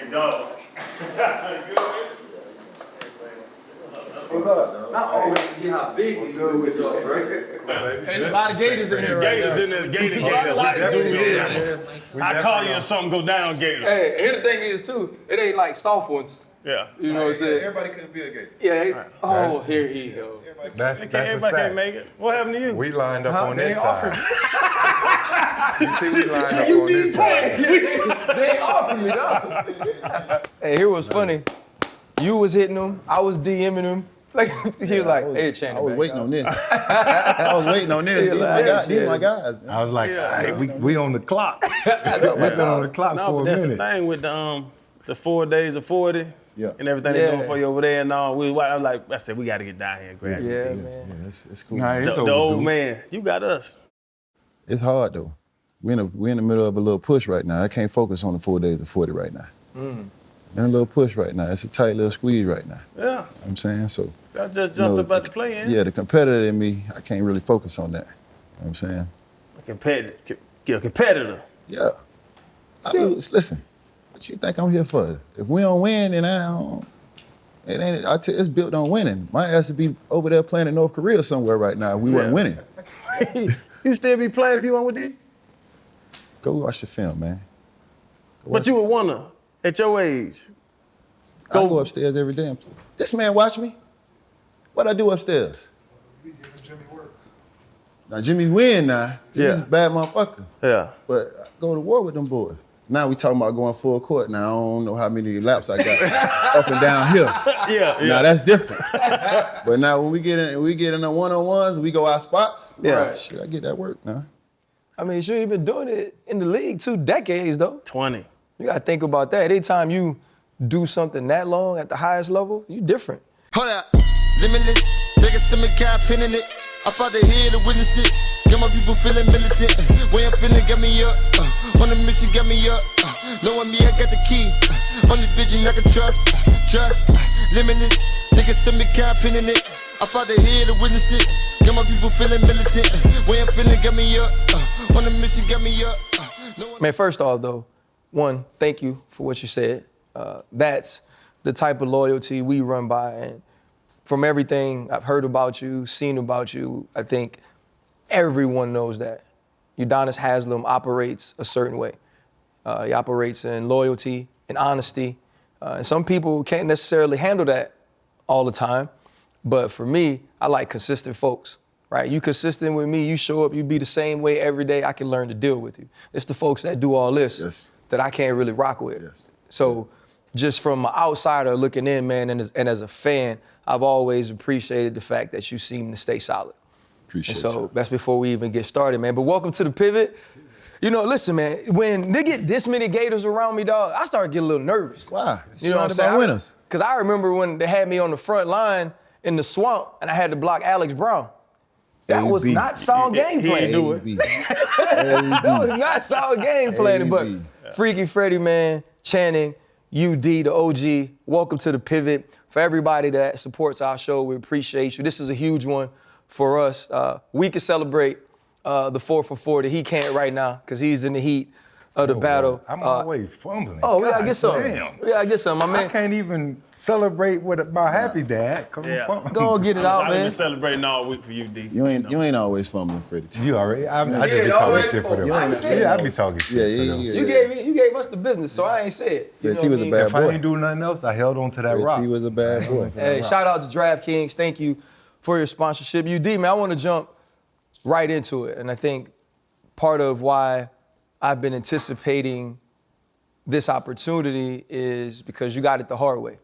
Big dog. What's up? Not always forget how big these dudes are, right? There's a lot of Gators in here right now. Gators in there. Gators. A lot of Gators in here. I call you if something go down, Gator. Hey, and the thing is, too, it ain't like soft ones. Yeah. You know what I'm saying? Everybody couldn't be a Gator. Yeah. Oh, here he go. That's a Everybody fact. can't make it. What happened to you? We lined up on They this offered side. You see, we lined up on this side. They ain't offering me, though. Hey, here was funny. You was hitting him. I was DMing him. Like, he was like, hey, Channing. I was waiting on this. I was waiting on this. These my guys. I was like, Yeah. hey, we on the clock. We've been on the clock No, for but a that's minute. the thing with the 4 days of 40 and everything they're doing for you over there and all. I was like, I said, we got to get down here and grab Yeah, these. man. Yeah, it's cool. Nah, it's The overdue. old man, you got us. It's hard though. We're in the middle of a little push right now. I can't focus on the 4 days of 40 right now. In a little push right now. It's a tight little squeeze right now. Yeah. You know what I'm saying? So I just jumped up at the play in. yeah, the competitor in me, I can't really focus on that. You know what I'm saying? Competitor. Yeah. Listen, what you think I'm here for? If we don't win, then I don't. It ain't. It's built on winning. My ass would be over there playing in North Korea somewhere right now if we wasn't winning. You still be playing if you want with it? Go watch the film, man. But you would wanna, at your age. I go upstairs every day. This man watch me. What I do upstairs? We giving Jimmy works. Now Jimmy win now. Jimmy's a bad motherfucker. Yeah. But I go to war with them boys. Now we talking about going full court. Now I don't know how many laps I got up and down here. Yeah. Now that's different. But now when we get in the one-on-ones, we go our spots. Yeah. Shit, I get that work now. I mean, sure, you've been doing it in the league 2 decades, though. 20. You got to think about that. Anytime you do something that long at the highest level, you different. Hold up, limitless, take a stomach, got pinning it. I fought the head to witness it. Got my people feeling militant. Way I'm feeling got me up. On the mission got me up. Knowing me, I got the key. On the vision I can trust. Trust, limitless, take a stomach, got pinning it. I fought the head to witness it. Got my people feeling militant. Way I'm feeling got me up. On the mission got me up. Man, first off, though, one, thank you for what you said. That's the type of loyalty we run by. And from everything I've heard about you, seen about you, I think everyone knows that. Udonis Haslem operates a certain way. He operates in loyalty and honesty. And some people can't necessarily handle that all the time. But for me, I like consistent folks, right? You consistent with me, you show up, you be the same way every day, I can learn to deal with you. It's the folks that do all this that I can't really rock with. So just from an outsider looking in, man, and as a fan, I've always appreciated the fact that you seem to stay solid. Appreciate And so you. that's before we even get started, man. But welcome to the Pivot. You know, listen, man, when they get this many Gators around me, dog, I start getting a little nervous. Why? You know what I'm saying? Winners. Because I remember when they had me on the front line in the swamp and I had to block Alex Brown. That was not sound game planning. do it. That was not sound game planning. But Freaky Freddy, man, Channing, UD, the OG, welcome to the Pivot. For everybody that supports our show, we appreciate you. This is a huge one for us. We can celebrate the 4 for 40. He can't right now because he's in the heat of the battle. I'm always fumbling. Oh, we gotta God get some. damn. We gotta get some, my man. I can't even celebrate with my happy dad because I'm fumbling. Go and get it out, I've man. been celebrating all week for you, D. You ain't always fumbling, Freddie. You already? I just be no, talking shit for them. I understand. Yeah, I be talking shit for them. You gave us the business, so I ain't say it. You know He what was I a mean? bad If I boy. ain't do nothing else, I held on to that rock. He was a bad boy. Hey, shout out to DraftKings. Thank you for your sponsorship. UD, man, I want to jump right into it. And I think part of why I've been anticipating this opportunity is because you got it the hard way.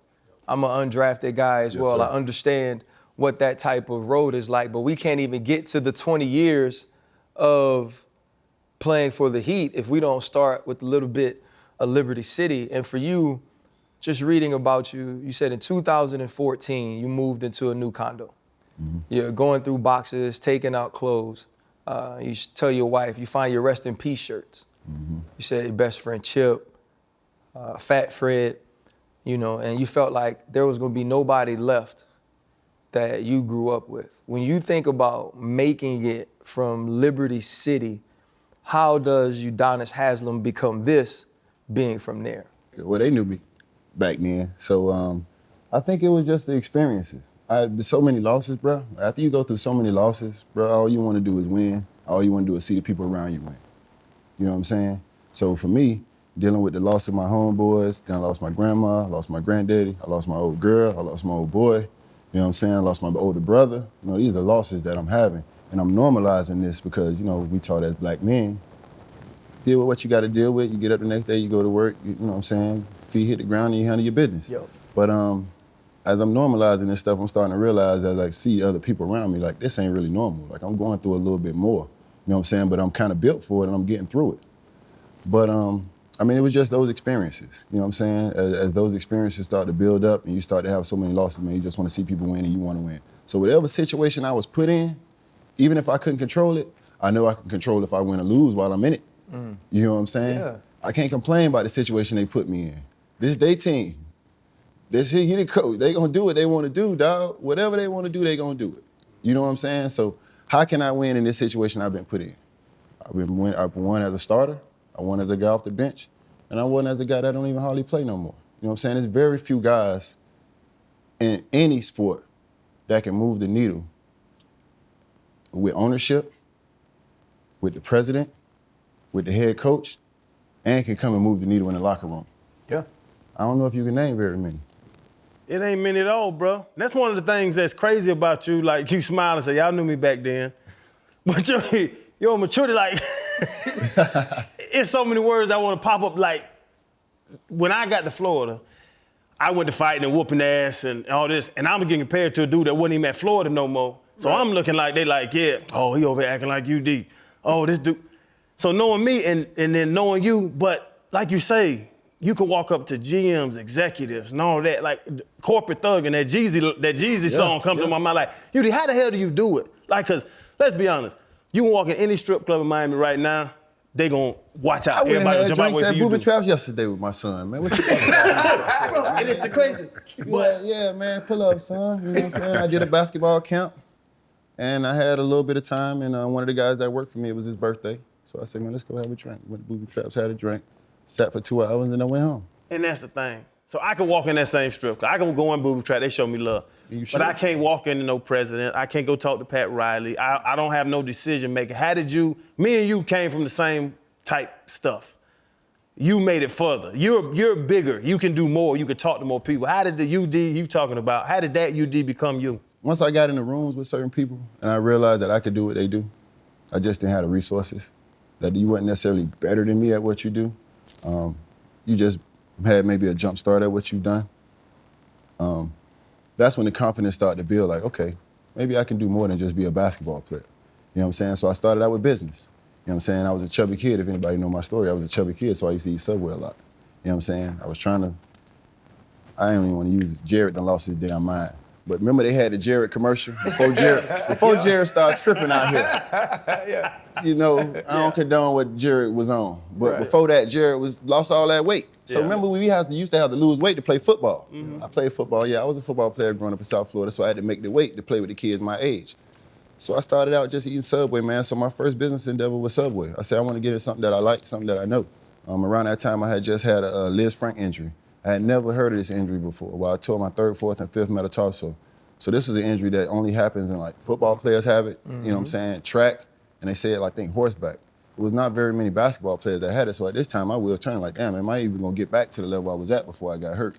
I'm an undrafted guy as well. sir. I understand what that type of road is like, but we can't even get to the 20 years of playing for the Heat if we don't start with a little bit of Liberty City. And for you, just reading about you, you said in 2014, you moved into a new condo. You're going through boxes, taking out clothes. You tell your wife, you find your rest in peace shirts. You said your best friend Chip, Fat Fred, you know, and you felt like there was gonna be nobody left that you grew up with. When you think about making it from Liberty City, how does Udonis Haslem become this being from there? Well, they knew me. back then. So I think it was just the experiences. I had so many losses, bro. After you go through so many losses, bro, all you want to do is win. All you want to do is see the people around you win. You know what I'm saying? So for me, dealing with the loss of my homeboys, then I lost my grandma, I lost my granddaddy, I lost my old girl, I lost my old boy. You know what I'm saying? I lost my older brother. You know, these are losses that I'm having. And I'm normalizing this because, you know, we taught as black men, deal with what you got to deal with. You get up the next day, you go to work, you know what I'm saying? Feet hit the ground and you handle your business. Yo. But as I'm normalizing this stuff, I'm starting to realize as I see other people around me, like, this ain't really normal. Like, I'm going through a little bit more. You know what I'm saying? But I'm kind of built for it and I'm getting through it. But I mean, it was just those experiences. You know what I'm saying? As those experiences start to build up and you start to have so many losses, man, you just want to see people win and you want to win. So whatever situation I was put in, even if I couldn't control it, I know I can control if I win or lose while I'm in it. You know what I'm saying? Yeah. I can't complain about the situation they put me in. This is their team. This here, you the coach. They gonna do what they want to do, dog. Whatever they want to do, they gonna do it. You know what I'm saying? So how can I win in this situation I've been put in? I've won as a starter, I won as a guy off the bench, and I won as a guy that don't even hardly play no more. You know what I'm saying? There's very few guys in any sport that can move the needle with ownership, with the president, with the head coach, and can come and move the needle in the locker room. Yeah. I don't know if you can name very many. It ain't many at all, bro. That's one of the things that's crazy about you. Like, you smile and say, y'all knew me back then. But your maturity, like, it's so many words I want to pop up. Like, when I got to Florida, I went to fighting and whooping ass and all this, and I'm getting compared to a dude that wasn't even at Florida no more. So I'm looking like, they like, yeah, oh, he over here acting like UD. Oh, this dude. So knowing me and then knowing you, but like you say, you can walk up to GMs, executives, and all that, like corporate thug, and that Jeezy song comes to my mind, like, UD, how the hell do you do it? Like, cause let's be honest, you can walk in any strip club in Miami right now, they gonna watch out. Everybody will jump out with you. Booby traps yesterday with my son, man. What you talking about? And it's the crazy. Yeah, man, pull up, son. You know what I'm saying? I did a basketball camp, and I had a little bit of time, and one of the guys that worked for me, it was his birthday. So I said, man, let's go have a drink. Went to Booby Traps, had a drink, sat for 2 hours, and then I went home. And that's the thing. So I can walk in that same strip club. I can go in Booby Trap, they show me love. But I can't walk into no president. I can't go talk to Pat Riley. I don't have no decision maker. How did you, me and you came from the same type stuff. You made it further. You're bigger. You can do more. You can talk to more people. How did the UD you talking about, how did that UD become you? Once I got in the rooms with certain people and I realized that I could do what they do, I just didn't have the resources. That you weren't necessarily better than me at what you do. You just had maybe a jump start at what you've done. That's when the confidence started to build, like, okay, maybe I can do more than just be a basketball player. You know what I'm saying? So I started out with business. You know what I'm saying? I was a chubby kid. If anybody know my story, I was a chubby kid, so I used to eat Subway a lot. You know what I'm saying? I don't even want to use Jared done lost his damn mind. But remember they had the Jared commercial before Jared started tripping out here. You know, I don't condone what Jared was on. But before that, Jared lost all that weight. So remember we used to have to lose weight to play football. I played football, I was a football player growing up in South Florida, so I had to make the weight to play with the kids my age. So I started out just eating Subway, man. So my first business endeavor was Subway. I said I want to get into something that I like, something that I know. Around that time I had just had a Liz Frank injury. I had never heard of this injury before. Well, I tore my 3rd, 4th, and 5th metatarsal. So this was an injury that only happens in like football players have it, you know what I'm saying, track, and they say it like, I think, horseback. There was not very many basketball players that had it, so at this time my wheels turning like, damn, am I even gonna get back to the level I was at before I got hurt?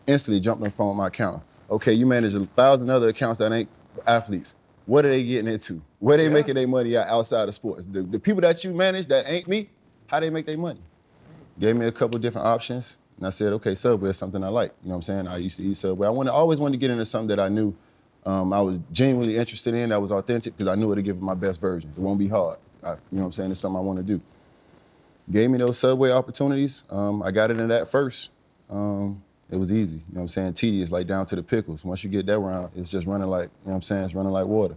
Instantly jumped on the phone with my accountant. Okay, you manage 1,000 other accounts that ain't athletes. What are they getting into? Where they making their money at outside of sports? The people that you manage that ain't me, how they make their money? Gave me a couple different options. And I said, okay, Subway is something I like. You know what I'm saying? I used to eat Subway. I always wanted to get into something that I knew I was genuinely interested in, that was authentic, because I knew it to give it my best version. It won't be hard. You know what I'm saying? It's something I want to do. Gave me those Subway opportunities. I got into that first. It was easy. You know what I'm saying? Tedious, like down to the pickles. Once you get that round, it's just running like, you know what I'm saying? It's running like water.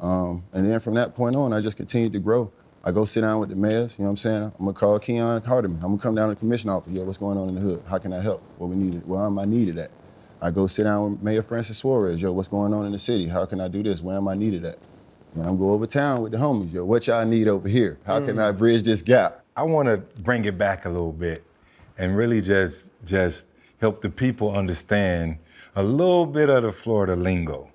And then from that point on, I just continued to grow. I go sit down with the mayors, you know what I'm saying? I'm gonna call Keon Hardeman. I'm gonna come down to the commission office. Yo, what's going on in the hood? How can I help? What we needed? Where am I needed at? I go sit down with Mayor Francis Suarez. Yo, what's going on in the city? How can I do this? Where am I needed at? And I'm go over town with the homies. Yo, what y'all need over here? How can I bridge this gap? I want to bring it back a little bit and really just help the people understand a little bit of the Florida lingo.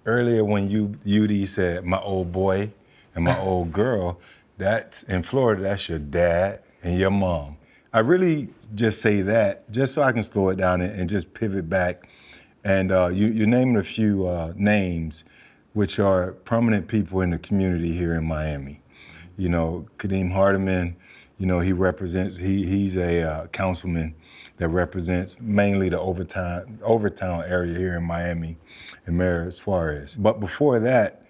Earlier when UD said my old boy and my old girl, that's in Florida, that's your dad and your mom. I really just say that just so I can slow it down and just pivot back. And you're naming a few names which are prominent people in the community here in Miami. You know, Kadeem Hardiman, you know, he's a councilman that represents mainly the Overtown area here in Miami, and Mayor Suarez. But before that,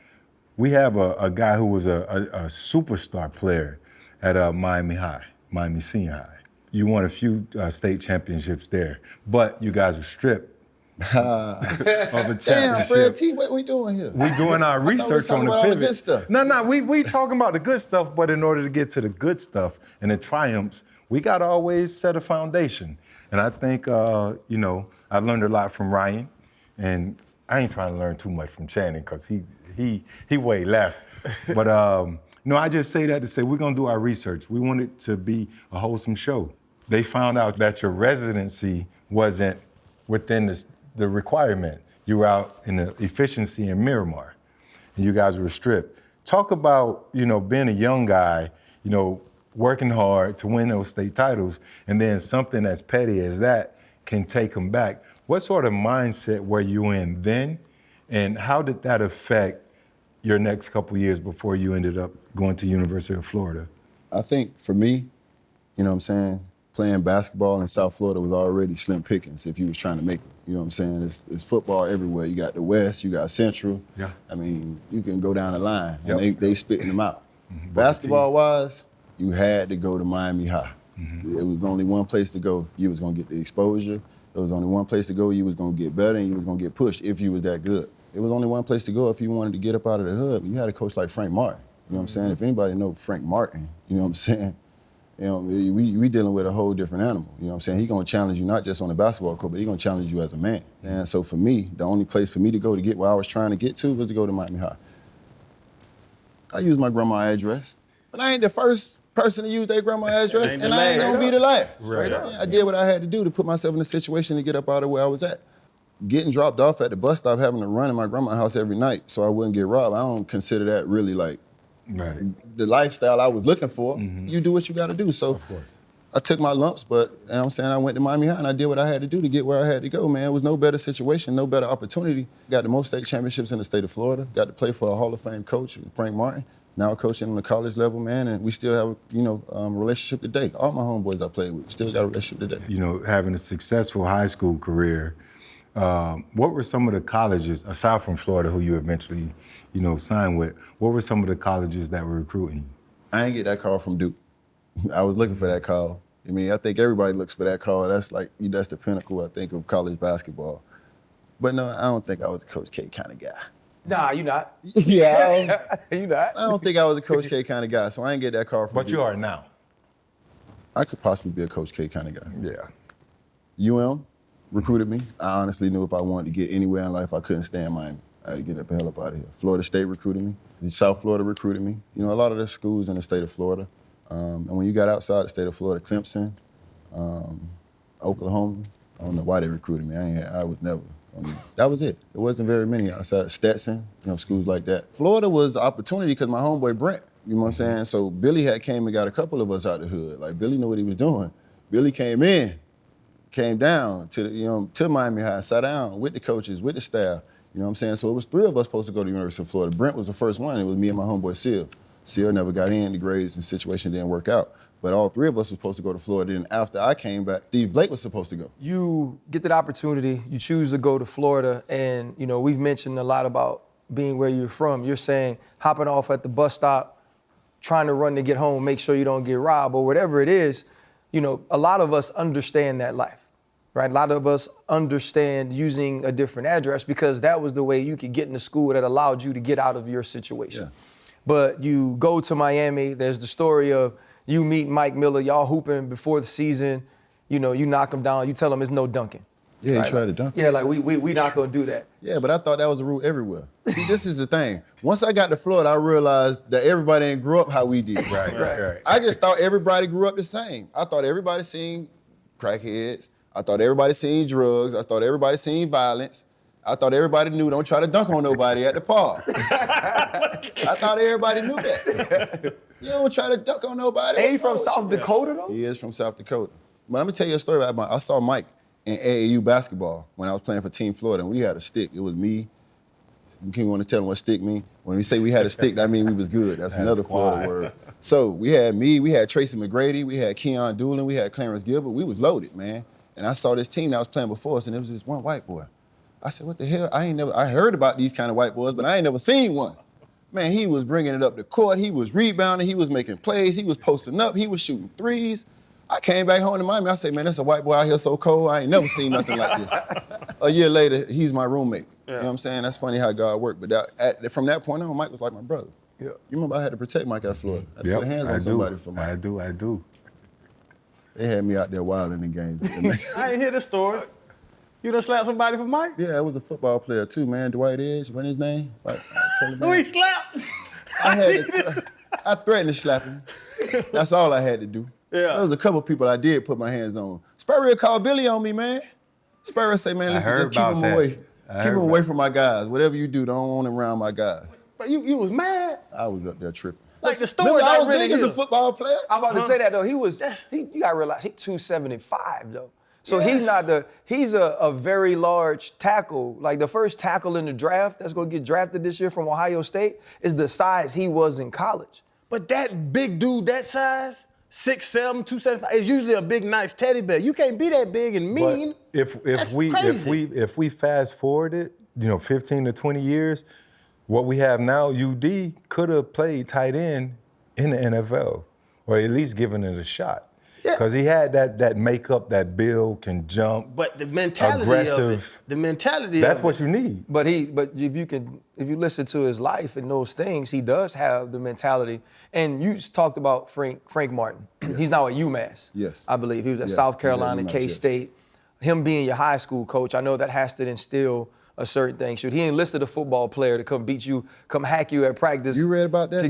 we have a guy who was a superstar player at Miami Senior High. You won a few state championships there, but you guys were stripped of a championship. Damn, Fred T, what we doing here? We doing our research on the all pivot. the good stuff. No, we talking about the good stuff, but in order to get to the good stuff and the triumphs, we got to always set a foundation. And I think, you know, I learned a lot from Ryan, and I ain't trying to learn too much from Channing because he way left. But no, I just say that to say we're gonna do our research. We want it to be a wholesome show. They found out that your residency wasn't within the requirement. You were out in the efficiency in Miramar, and you guys were stripped. Talk about, you know, being a young guy, you know, working hard to win those state titles, and then something as petty as that can take them back. What sort of mindset were you in then, and how did that affect your next couple years before you ended up going to University of Florida? I think for me, you know what I'm saying, playing basketball in South Florida was already slim pickings if you was trying to make it. You know what I'm saying? It's football everywhere. You got the West, you got Central. Yeah. I mean, you can go down the line, and Yep. they spitting them out. Basketball-wise, you had to go to Miami High. It was only one place to go. You was gonna get the exposure. There was only one place to go. You was gonna get better, and you was gonna get pushed if you was that good. It was only one place to go if you wanted to get up out of the hood. You had a coach like Frank Martin. You know what I'm saying? If anybody know Frank Martin, you know what I'm saying? You know, we dealing with a whole different animal. You know what I'm saying? He gonna challenge you not just on the basketball court, but he gonna challenge you as a man. And so for me, the only place for me to go to get where I was trying to get to was to go to Miami High. I used my grandma's address, but I ain't the first person to use their grandma's address, Ain't and the I ain't last. gonna be the last. Straight up. I did what I had to do to put myself in a situation to get up out of where I was at. Getting dropped off at the bus stop, having to run in my grandma's house every night so I wouldn't get robbed, I don't consider that really like the lifestyle I was looking for. You do what you gotta do. So I took my lumps, but you know what I'm saying, I went to Miami High and I did what I had to do to get where I had to go, man. It was no better situation, no better opportunity. Got the most state championships in the state of Florida. Got to play for a Hall of Fame coach, Frank Martin. Now coaching on the college level, man, and we still have, you know, a relationship today. All my homeboys I played with still got a relationship today. You know, having a successful high school career, what were some of the colleges, aside from Florida, who you eventually, you know, signed with, what were some of the colleges that were recruiting you? I ain't get that call from Duke. I was looking for that call. I mean, I think everybody looks for that call. That's the pinnacle, I think, of college basketball. But no, I don't think I was a Coach K kind of guy. Nah, you not. Yeah, You not. I don't think I was a Coach K kind of guy, so I ain't get that call from But Duke. you are now. I could possibly be a Coach K kind of guy. Yeah. UM recruited me. I honestly knew if I wanted to get anywhere in life, I couldn't stay in Miami. I had to get the hell up out of here. Florida State recruited me. South Florida recruited me. You know, a lot of the schools in the state of Florida. And when you got outside the state of Florida, Clemson, Oklahoma, I don't know why they recruited me. I was never. That was it. There wasn't very many outside Stetson, you know, schools like that. Florida was an opportunity because my homeboy Brent, you know what I'm saying? So Billy had came and got a couple of us out the hood. Like Billy knew what he was doing. Billy came down to Miami High, sat down with the coaches, with the staff. You know what I'm saying? So it was three of us supposed to go to the University of Florida. Brent was the first one. It was me and my homeboy Seal. Seal never got in. The grades and situation didn't work out. But all three of us were supposed to go to Florida. And after I came back, Steve Blake was supposed to go. You get that opportunity, you choose to go to Florida, and you know, we've mentioned a lot about being where you're from. You're saying hopping off at the bus stop, trying to run to get home, make sure you don't get robbed or whatever it is. You know, a lot of us understand that life, right? A lot of us understand using a different address because that was the way you could get into school that allowed you to get out of your situation. Yeah. But you go to Miami, there's the story of you meet Mike Miller, y'all hooping before the season, you know, you knock him down, you tell him it's no dunking. Yeah, right? he tried to dunk. Yeah, like we not gonna do that. Yeah, but I thought that was a rule everywhere. See, this is the thing. Once I got to Florida, I realized that everybody ain't grew up how we did. Right. I just thought everybody grew up the same. I thought everybody seen crackheads, I thought everybody seen drugs. I thought everybody seen violence. I thought everybody knew don't try to dunk on nobody at the park. I thought everybody knew that. You don't try to dunk on nobody. Ain't he from South Dakota, though? He is from South Dakota. But let me tell you a story about I saw Mike in AAU basketball when I was playing for Team Florida, and we had a stick. It was me. You want to tell them what stick mean? When we say we had a stick, that means we was good. That's another Florida word. So we had me, we had Tracy McGrady, we had Keon Doolin, we had Clarence Gilbert. We was loaded, man. And I saw this team that was playing before us, and there was this one white boy. I said, what the hell? I heard about these kind of white boys, but I ain't never seen one. Man, he was bringing it up the court. He was rebounding. He was making plays. He was posting up. He was shooting threes. I came back home to Miami. I said, man, that's a white boy out here so cold. I ain't never seen nothing like this. A year later, he's my roommate. Yeah. You know what I'm saying? That's funny how God worked. But from that point on, Mike was like my brother. Yeah. You remember I had to protect Mike at Florida. I had to put hands on somebody for Mike. I do. They had me out there wilding in games. I ain't hear the story. You done slapped somebody for Mike? Yeah, I was a football player too, man. Dwight Edge, what his name? Who he slapped? I threatened to slap him. That's all I had to do. Yeah. There was a couple people I did put my hands on. Spurrier called Billy on me, man. Spurrier say, man, listen, just keep him away. Keep him away from my guys. Whatever you do, don't want him around my guys. But you was mad? I was up there tripping. Like the story I was really big as a football player. I'm about to say that, though. You gotta realize, he's 275, though. So he's a very large tackle. Like the first tackle in the draft that's gonna get drafted this year from Ohio State is the size he was in college. But that big dude that size, 6'7", 275, is usually a big, nice teddy bear. You can't be that big and mean. But if we fast forward it, 15 to 20 years, what we have now, UD could have played tight end in the NFL, or at least given it a shot. Because he had that makeup, that build, can jump. But the mentality aggressive, of it, the mentality that's of what it. you need. But if you listen to his life and those things, he does have the mentality. And you just talked about Frank Martin. He's now at UMass. Yes. I believe he was at South Carolina, K-State. Him being your high school coach, I know that has to instill a certain thing. Should he enlisted a football player to come beat you, come hack you at practice? You read about that to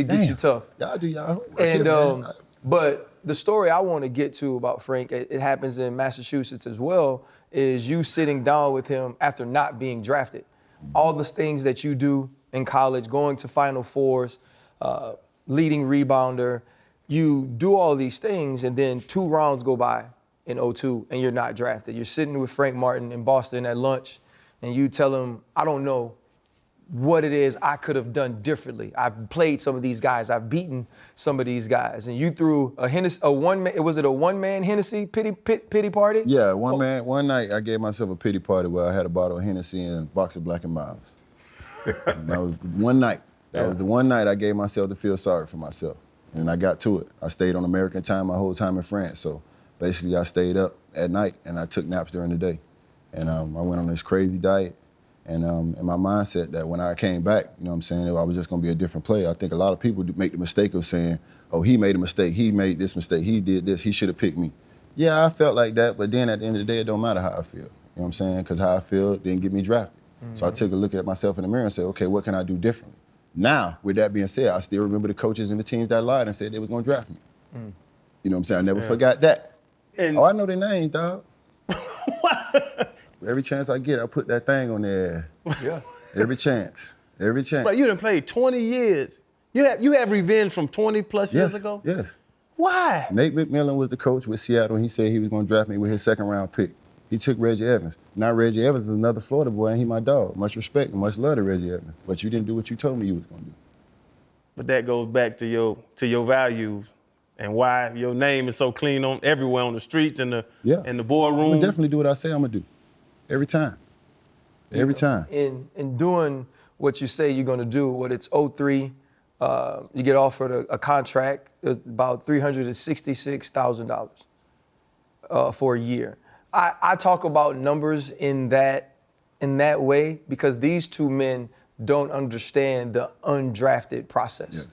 get you tough. Y'all do y'all homework. And but the story I want to get to about Frank, it happens in Massachusetts as well, is you sitting down with him after not being drafted. All the things that you do in college, going to Final Fours, leading rebounder, you do all these things, and then 2 rounds go by in 2002 and you're not drafted. You're sitting with Frank Martin in Boston at lunch, and you tell him, I don't know what it is I could have done differently. I've played some of these guys. I've beaten some of these guys. And you threw was it a one-man Hennessy pity party? Yeah, one night I gave myself a pity party where I had a bottle of Hennessy and a box of Black & Milds. That was one night. That was the one night I gave myself to feel sorry for myself. And I got to it. I stayed on American time my whole time in France. So basically I stayed up at night and I took naps during the day. And I went on this crazy diet. And in my mindset that when I came back, I was just gonna be a different player. I think a lot of people make the mistake of saying, oh, he made a mistake, he made this mistake, he did this, he should have picked me. Yeah, I felt like that, but then at the end of the day, it don't matter how I feel. You know what I'm saying? Because how I feel didn't get me drafted. Mm-hmm. So I took a look at myself in the mirror and said, okay, what can I do differently? Now, with that being said, I still remember the coaches and the teams that lied and said they was gonna draft me. Mm. You know what I'm saying? I never forgot that. And I know their names, dog. Every chance I get, I put that thing on there. Yeah. Every chance. But you done played 20 years. You have revenge from 20 plus years ago? Yes. Why? Nate McMillan was the coach with Seattle, and he said he was going to draft me with his 2nd round pick. He took Reggie Evans. Now Reggie Evans is another Florida boy, and he my dog. Much respect and much love to Reggie Evans. But you didn't do what you told me you was going to do. But that goes back to your values and why your name is so clean on everywhere on the streets and the boardroom. I'm going to definitely do what I say I'm going to do. Every time. Every time. In doing what you say you're going to do, what it's 03, you get offered a contract, about $366,000 for a year. I talk about numbers in that way because these 2 men don't understand the undrafted process.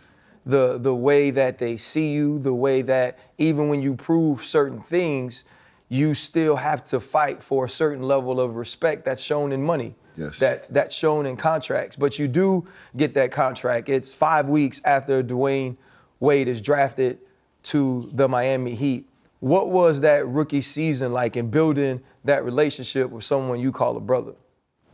Yes. The way that they see you, the way that even when you prove certain things, you still have to fight for a certain level of respect that's shown in money. Yes. That's shown in contracts. But you do get that contract. It's 5 weeks after Dwayne Wade is drafted to the Miami Heat. What was that rookie season like in building that relationship with someone you call a brother?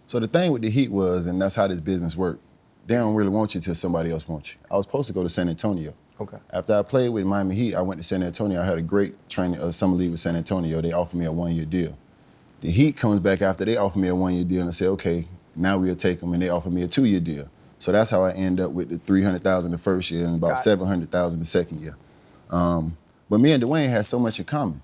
So the thing with the Heat was, and that's how this business worked, they don't really want you till somebody else wants you. I was supposed to go to San Antonio. Okay. After I played with Miami Heat, I went to San Antonio. I had a great training summer league with San Antonio. They offered me a 1-year deal. The Heat comes back after they offer me a 1-year deal and say, okay, now we'll take them, and they offer me a 2-year deal. So that's how I end up with the $300,000 the first year and about $700,000 the second year. But me and Dwayne had so much in common.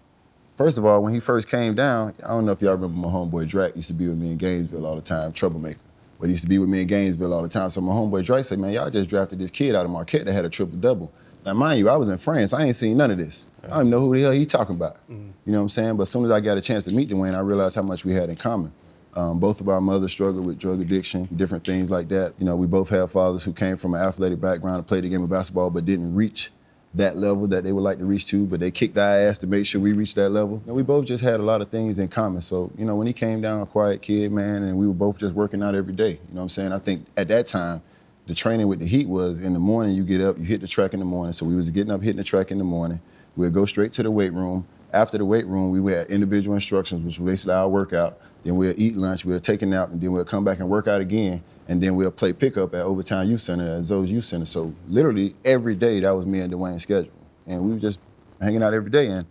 First of all, when he first came down, I don't know if y'all remember my homeboy Drac used to be with me in Gainesville all the time, troublemaker. But he used to be with me in Gainesville all the time. So my homeboy Drac said, man, y'all just drafted this kid out of Marquette that had a triple-double. Now, mind you, I was in France. I ain't seen none of this. I don't even know who the hell he talking about. You know what I'm saying? But as soon as I got a chance to meet Dwayne, I realized how much we had in common. Both of our mothers struggled with drug addiction, different things like that. You know, we both have fathers who came from an athletic background and played the game of basketball but didn't reach that level that they would like to reach to, but they kicked our ass to make sure we reached that level. And we both just had a lot of things in common. So, you know, when he came down, a quiet kid, man, and we were both just working out every day. You know what I'm saying? I think at that time, the training with the Heat was in the morning, you get up, you hit the track in the morning. So we was getting up, hitting the track in the morning. We'd go straight to the weight room. After the weight room, we had individual instructions, which was basically our workout. Then we'll eat lunch, we'll take a nap, and then we'll come back and work out again. And then we'll play pickup at Overtime Youth Center, at Zoe's Youth Center. So literally every day, that was me and Dwayne's schedule. And we were just hanging out every day. And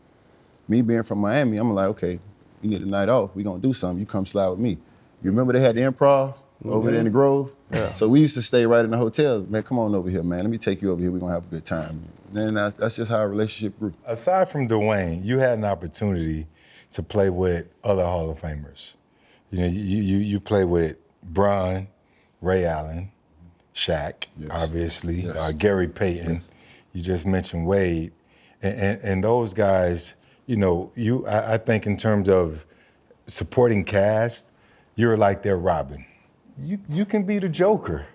me being from Miami, I'm like, okay, you need a night off. We gonna do something. You come slide with me. You remember they had the Improv over there in the Grove? Yeah. So we used to stay right in the hotel. Man, come on over here, man. Let me take you over here. We're gonna have a good time. And that's just how our relationship grew. Aside from Dwayne, you had an opportunity to play with other Hall of Famers. You know, you play with Braun, Ray Allen, Shaq, obviously, Gary Payton. Yes. You just mentioned Wade. And those guys, you know, I think in terms of supporting cast, you're like their Robin. You can be the Joker,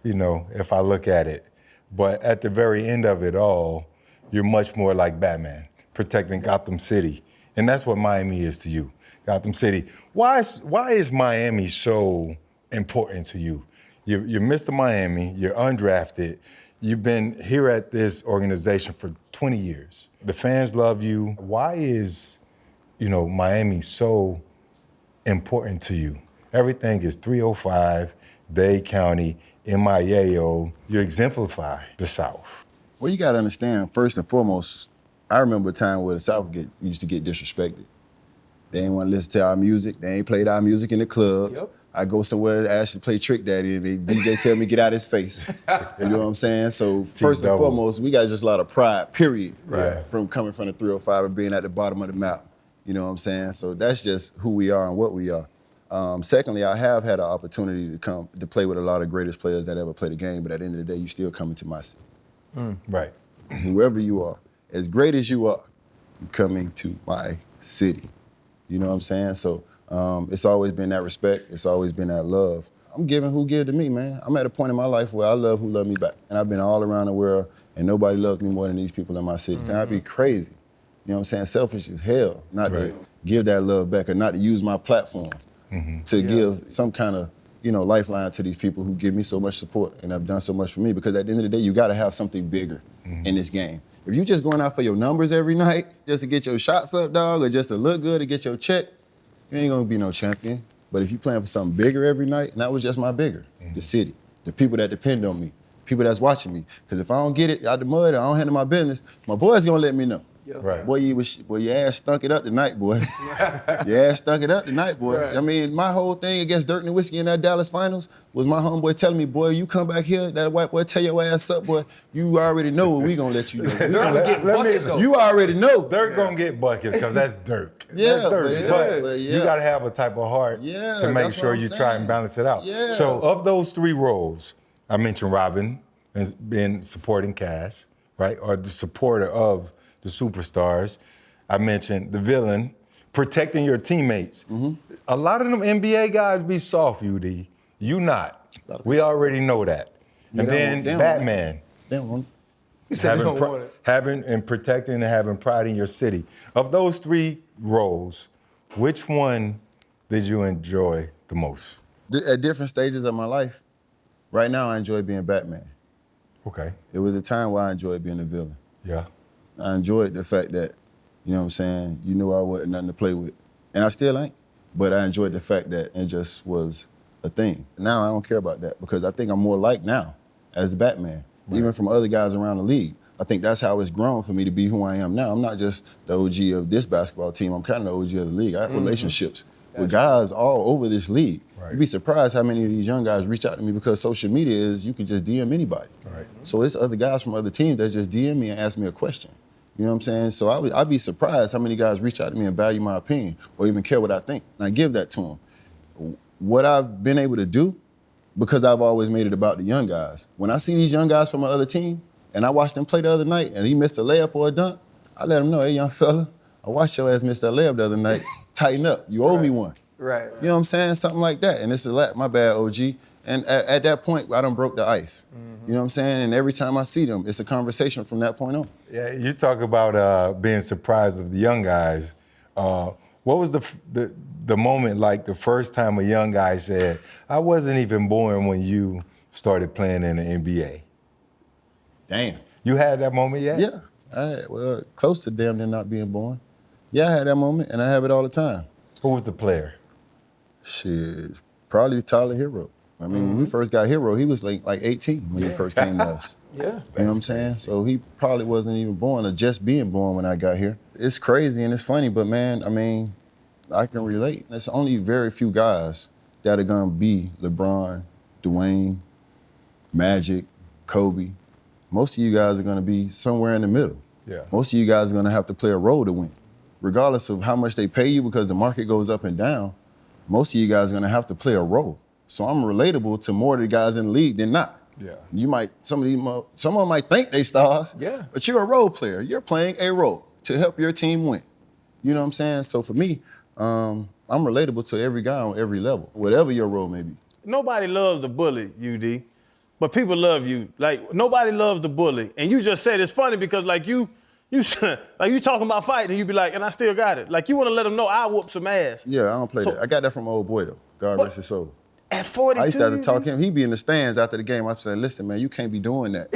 you know, if I look at it. But at the very end of it all, you're much more like Batman, protecting Gotham City. And that's what Miami is to you, Gotham City. Why is Miami so important to you? You're Mr. Miami, you're undrafted, you've been here at this organization for 20 years. The fans love you. Why is, you know, Miami so important to you? Everything is 305, Dade County, MIAO. You exemplify the South. Well, you gotta understand, first and foremost, I remember a time where the South used to get disrespected. They ain't want to listen to our music. They ain't played our music in the clubs. Yep. I go somewhere to actually play Trick Daddy, and the DJ tell me get out his face. You know what I'm saying? So first and foremost, we got just a lot of pride, period, from coming from the 305 and being at the bottom of the map. You know what I'm saying? So that's just who we are and what we are. Secondly, I have had an opportunity to come to play with a lot of greatest players that ever played the game, but at the end of the day, you still coming to my city. Right. Whoever you are, as great as you are, you're coming to my city. You know what I'm saying? So it's always been that respect. It's always been that love. I'm giving who give to me, man. I'm at a point in my life where I love who love me back. And I've been all around the world, and nobody loves me more than these people in my city. And I'd be crazy, you know what I'm saying, selfish as hell, not to give that love back or not to use my platform to give some kind of, you know, lifeline to these people who give me so much support and have done so much for me. Because at the end of the day, you gotta have something bigger in this game. If you just going out for your numbers every night, just to get your shots up, dog, or just to look good to get your check, you ain't gonna be no champion. But if you playing for something bigger every night, and that was just my bigger, the city, the people that depend on me, people that's watching me. Because if I don't get it out the mud, or I don't handle my business, my boy's gonna let me know. Right. Boy, your ass stunk it up tonight, boy. Your ass stunk it up tonight, boy. Right. I mean, my whole thing against Dirk and Whiskey in that Dallas finals was my homeboy telling me, boy, you come back here, that white boy tell your ass up, boy, you already know what we gonna let you know. Dirk was getting buckets, though. You already know. Dirk gonna get buckets, because that's Dirk. That's Dirk. But you gotta have a type of heart to make sure you try and balance it out. Yeah. So of those three roles, I mentioned Robin as being supporting cast, right? Or the supporter of the superstars. I mentioned the villain, protecting your teammates. A lot of them NBA guys be soft, UD. You not. We already know that. And then Batman. He said they don't want it. Having and protecting and having pride in your city. Of those three roles, which one did you enjoy the most? At different stages of my life, right now I enjoy being Batman. Okay. It was a time where I enjoyed being a villain. Yeah. I enjoyed the fact that, You know what I'm saying? You knew I wasn't nothing to play with. And I still ain't. But I enjoyed the fact that it just was a thing. Now I don't care about that because I think I'm more liked now as the Batman, even from other guys around the league. I think that's how it's grown for me to be who I am now. I'm not just the OG of this basketball team. I'm kind of the OG of the league. I have relationships with guys all over this league. Right. You'd be surprised how many of these young guys reach out to me because social media is you can just DM anybody. Right. So it's other guys from other teams that just DM me and ask me a question. You know what I'm saying? So I'd be surprised how many guys reach out to me and value my opinion or even care what I think. And I give that to them. What I've been able to do, because I've always made it about the young guys, when I see these young guys from my other team and I watched them play the other night and he missed a layup or a dunk, I let him know, hey, young fella, I watched your ass miss that layup the other night. Tighten up. You owe me one. Right. You know what I'm saying? Something like that. And it's a lot, my bad, OG. And at that point, I done broke the ice. You know what I'm saying? And every time I see them, it's a conversation from that point on. Yeah, you talk about being surprised of the young guys. What was the moment like the first time a young guy said, I wasn't even born when you started playing in the NBA? Damn. You had that moment yet? Yeah. Well, close to damn near not being born. Yeah, I had that moment, and I have it all the time. Who was the player? Shit, probably Tyler Hero. I mean, when we first got Hero, he was like 18 when he first came to us. Yeah. You know what I'm saying? So he probably wasn't even born or just being born when I got here. It's crazy and it's funny, but man, I mean, I can relate. There's only very few guys that are gonna be LeBron, Dwayne, Magic, Kobe. Most of you guys are gonna be somewhere in the middle. Yeah. Most of you guys are gonna have to play a role to win. Regardless of how much they pay you because the market goes up and down, most of you guys are gonna have to play a role. So I'm relatable to more of the guys in the league than not. Yeah. You might, some of them might think they stars, Yeah. but you're a role player. You're playing a role to help your team win. You know what I'm saying? So for me, I'm relatable to every guy on every level, whatever your role may be. Nobody loves the bully, UD, but people love you. Like, nobody loves the bully. And you just said it's funny because like you talking about fighting and you be like, and I still got it. Like you want to let them know I whoop some ass. Yeah, I don't play that. I got that from my old boy though. God rest his soul. At 42, I used to have to talk to him. He'd be in the stands after the game. I'd say, listen, man, you can't be doing that.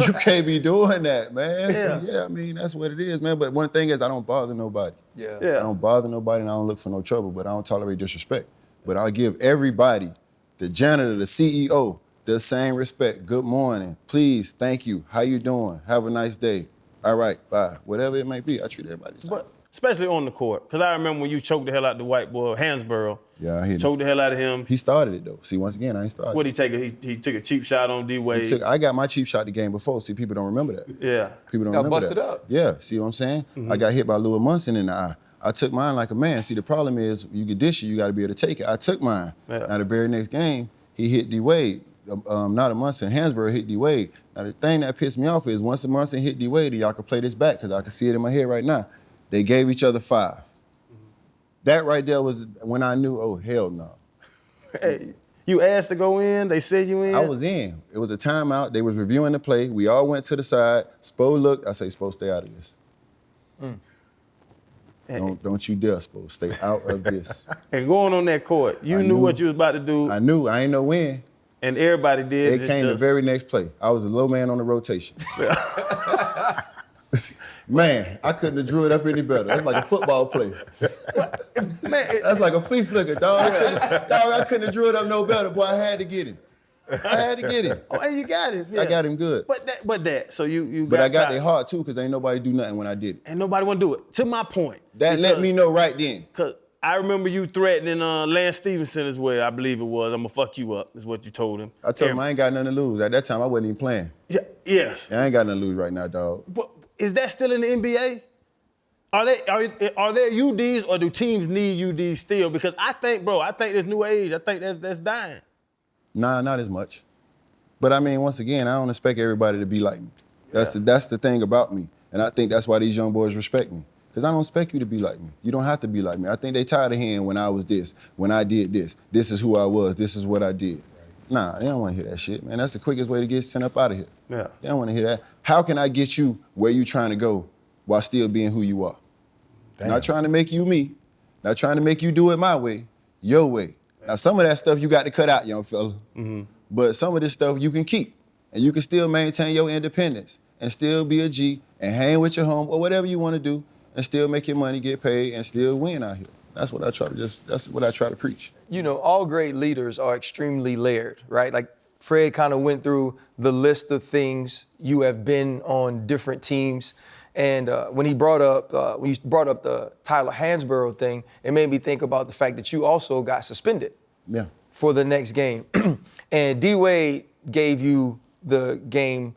You can't be doing that, man. So, yeah, I mean, that's what it is, man. But one thing is I don't bother nobody. Yeah. I don't bother nobody and I don't look for no trouble, but I don't tolerate disrespect. But I'll give everybody, the janitor, the CEO, the same respect. Good morning. Please, thank you. How you doing? Have a nice day. All right, bye. Whatever it may be, I treat everybody the same. But especially on the court. Because I remember when you choked the hell out the white boy, Hansborough. Yeah, I hit him. Choked the hell out of him. He started it though. See, once again, I ain't started. What'd he take? He took a cheap shot on D-Wade. I got my cheap shot the game before. See, people don't remember that. Yeah. People don't Got remember busted that. up. Yeah, see what I'm saying? I got hit by Louis Munson in the eye. I took mine like a man. See, the problem is you get dish it, you got to be able to take it. I took mine. Yeah. Now, the very next game, he hit D-Wade. Not a Munson, Hansborough hit D-Wade. Now, the thing that pissed me off is once a Munson hit D-Wade, y'all can play this back because I can see it in my head right now. They gave each other 5. That right there was when I knew, oh, hell no. Hey, you asked to go in, they said you in? I was in. It was a timeout. They was reviewing the play. We all went to the side. Spo looked. I say, Spo, stay out of this. Don't you dare, Spo. Stay out of this. And going on that court, you knew what you was about to do, I knew. I ain't know when. and everybody did. It came the very next play. I was a low man on the rotation. Man, I couldn't have drew it up any better. That's like a football play. That's like a flea flicker, dog. I couldn't have drew it up no better. Boy, I had to get him. I had to get him. Oh, and you got it. Yeah. I got him good. But that. So you got But I got tired. their heart too, because ain't nobody do nothing when I did it. And nobody want to do it. To my point. That let me know right then. Because I remember you threatening Lance Stevenson as well, I believe it was. I'm going to fuck you up, is what you told him. I told him I ain't got nothing to lose. At that time, I wasn't even playing. Yeah, yes. I ain't got nothing to lose right now, dog. But is that still in the NBA? Are there UDs or do teams need UDs still? Because I think this new age, I think that's dying. Nah, not as much. But I mean, once again, I don't expect everybody to be like me. That's the thing about me. And I think that's why these young boys respect me. Because I don't expect you to be like me. You don't have to be like me. I think they tired of hearing when I was this, when I did this. This is who I was. This is what I did. Nah, they don't want to hear that shit, man. That's the quickest way to get sent up out of here. Yeah. They don't want to hear that. How can I get you where you trying to go while still being who you are? Damn. Not trying to make you me. Not trying to make you do it my way, your way. Now, some of that stuff you got to cut out, young fella. Mm-hmm. But some of this stuff you can keep. And you can still maintain your independence and still be a G and hang with your home or whatever you want to do and still make your money, get paid, and still win out here. That's what I try to preach. You know, all great leaders are extremely layered, right? Like Fred kind of went through the list of things you have been on different teams. And when you brought up the Tyler Hansborough thing, it made me think about the fact that you also got suspended for the next game. And D-Wade gave you the game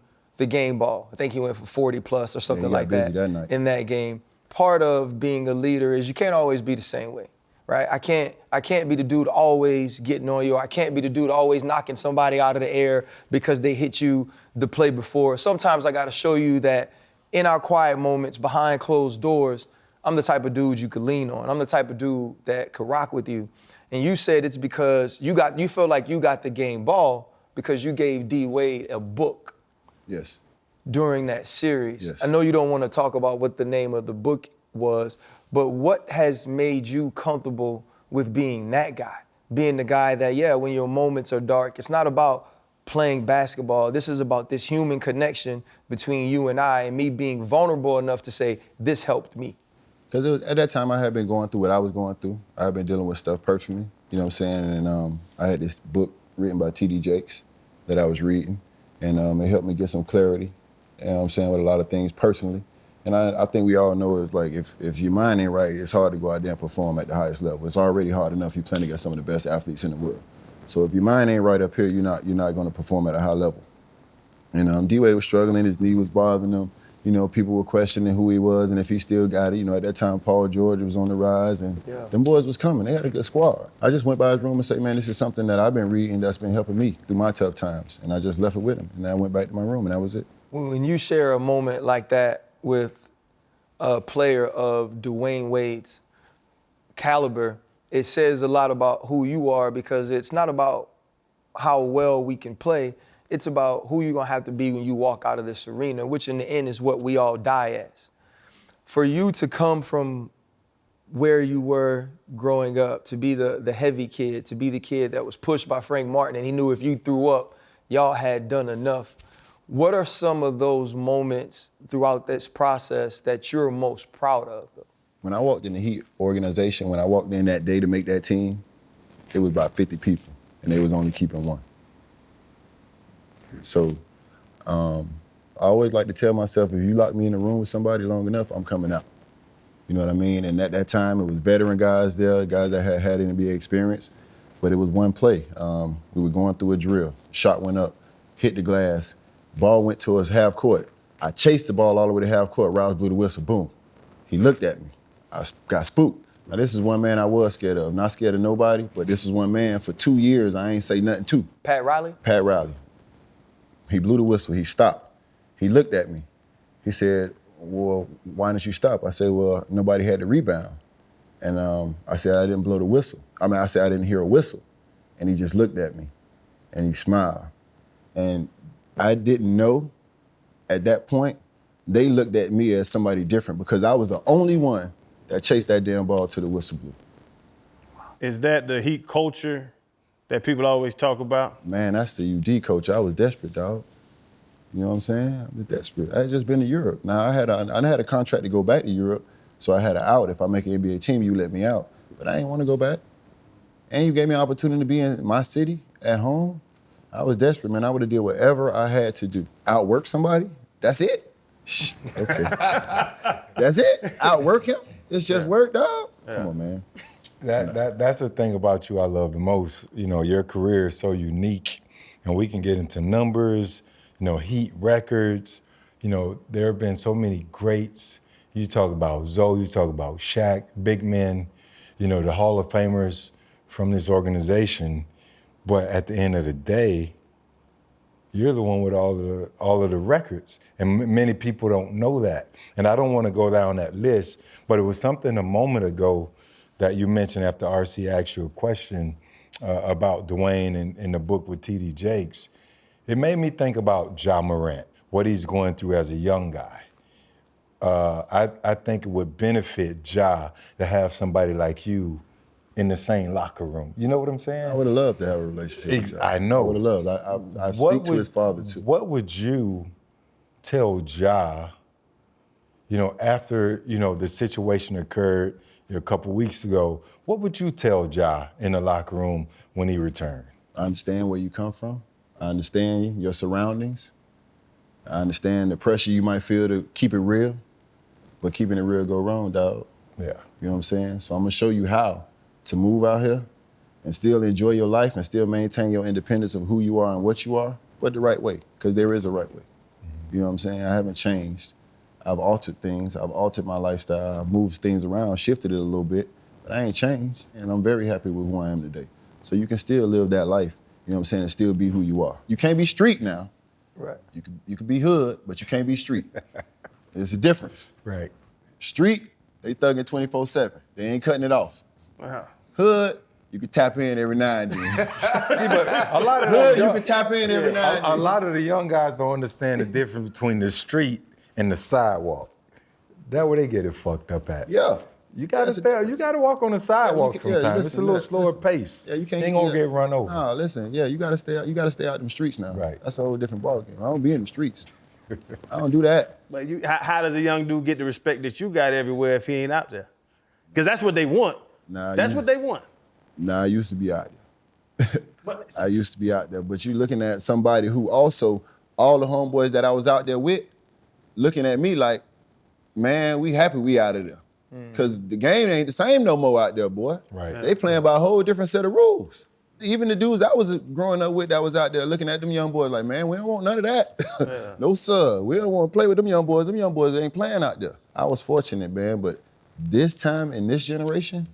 ball. I think he went for 40 plus or something like that in that game. Part of being a leader is you can't always be the same way, right? I can't be the dude always getting on you. I can't be the dude always knocking somebody out of the air because they hit you the play before. Sometimes I got to show you that in our quiet moments, behind closed doors, I'm the type of dude you could lean on. I'm the type of dude that could rock with you. And you said it's because you feel like you got the game ball because you gave D-Wade a book. Yes. During that series. Yes. I know you don't want to talk about what the name of the book was, but what has made you comfortable with being that guy? Being the guy that, when your moments are dark, it's not about playing basketball. This is about this human connection between you and I, and me being vulnerable enough to say, this helped me. Because at that time, I had been going through what I was going through. I had been dealing with stuff personally, you know what I'm saying? And I had this book written by T.D. Jakes that I was reading, and it helped me get some clarity. You know what I'm saying, with a lot of things personally. And I think we all know it's like if your mind ain't right, it's hard to go out there and perform at the highest level. It's already hard enough you're playing against some of the best athletes in the world. So if your mind ain't right up here, you're not going to perform at a high level. And D-Wade was struggling, his knee was bothering him. You know, people were questioning who he was and if he still got it. You know, at that time, Paul George was on the rise, and them boys was coming. They had a good squad. I just went by his room and said, man, this is something that I've been reading that's been helping me through my tough times. And I just left it with him. And I went back to my room, and that was it. When you share a moment like that with a player of Dwayne Wade's caliber, it says a lot about who you are, because it's not about how well we can play. It's about who you're going to have to be when you walk out of this arena, which in the end is what we all die as. For you to come from where you were growing up, to be the heavy kid, to be the kid that was pushed by Frank Martin, and he knew if you threw up, y'all had done enough. What are some of those moments throughout this process that you're most proud of, though? When I walked in the Heat organization, when I walked in that day to make that team, it was about 50 people, and they was only keeping one. So I always like to tell myself, if you lock me in a room with somebody long enough, I'm coming out. You know what I mean? And at that time, it was veteran guys there, guys that had NBA experience, but it was one play. We were going through a drill. Shot went up, hit the glass. Ball went towards half court. I chased the ball all the way to half court. Rouse blew the whistle, boom. He looked at me. I got spooked. Now, this is one man I was scared of. Not scared of nobody, but this is one man for 2 years I ain't say nothing to. Pat Riley? Pat Riley. He blew the whistle. He stopped. He looked at me. He said, well, why didn't you stop? I said, well, nobody had the rebound. And I said, I didn't blow the whistle. I said, I didn't hear a whistle. And he just looked at me, and he smiled. And I didn't know at that point, they looked at me as somebody different, because I was the only one that chased that damn ball to the whistle blew. Is that the Heat culture that people always talk about? Man, that's the UD coach. I was desperate, dog. You know what I'm saying? I was desperate. I had just been to Europe. Now, I had a contract to go back to Europe, so I had an out. If I make an NBA team, you let me out. But I didn't want to go back. And you gave me an opportunity to be in my city, at home. I was desperate, man. I would have did whatever I had to do. Outwork somebody? That's it? Shh, okay. That's it? Outwork him? It's just work, dog? Yeah. Come on, man. That's the thing about you I love the most. You know, your career is so unique, and we can get into numbers, you know, Heat records. You know, there have been so many greats. You talk about Zoe, you talk about Shaq, big men, you know, the Hall of Famers from this organization. But at the end of the day, you're the one with all of the records. And many people don't know that. And I don't want to go down that list, but it was something a moment ago that you mentioned after RC asked you a question about Dwayne in the book with T.D. Jakes. It made me think about Ja Morant, what he's going through as a young guy. I think it would benefit Ja to have somebody like you in the same locker room. You know what I'm saying? I would have loved to have a relationship with Ja. I know. I would have loved. I speak to his father, too. What would you tell Ja, after, the situation occurred a couple weeks ago, what would you tell Ja in the locker room when he returned? I understand where you come from. I understand your surroundings. I understand the pressure you might feel to keep it real, but keeping it real go wrong, dog. Yeah. You know what I'm saying? So I'm gonna show you how to move out here and still enjoy your life and still maintain your independence of who you are and what you are, but the right way, because there is a right way. You know what I'm saying? I haven't changed. I've altered things. I've altered my lifestyle. I've moved things around, shifted it a little bit, but I ain't changed, and I'm very happy with who I am today. So you can still live that life, you know what I'm saying, and still be who you are. You can't be street now. Right. You can be hood, but you can't be street. There's a difference. Right. Street, they thugging 24/7. They ain't cutting it off. Wow. Hood, you can tap in every now and then. See, but a lot of Hood, you can tap in every now and a then. lot of the young guys don't understand the difference between the street and the sidewalk. That's where they get it fucked up at. Yeah. You gotta walk on the sidewalk sometimes. It's a little slower pace. Yeah, you can't. ain't gonna get run over. No, listen. Yeah, you gotta stay out. You gotta stay out them streets now. Right. That's a whole different ballgame. I don't be in the streets. I don't do that. But how does a young dude get the respect that you got everywhere if he ain't out there? Because that's what they want. That's what they want. Nah, I used to be out there. I used to be out there. But you looking at somebody who also, all the homeboys that I was out there with, looking at me like, man, we happy we out of there. Because the game ain't the same no more out there, boy. Right. They playing by a whole different set of rules. Even the dudes I was growing up with that was out there looking at them young boys like, man, we don't want none of that. No, sir. We don't want to play with them young boys. Them young boys ain't playing out there. I was fortunate, man, but this time in this generation,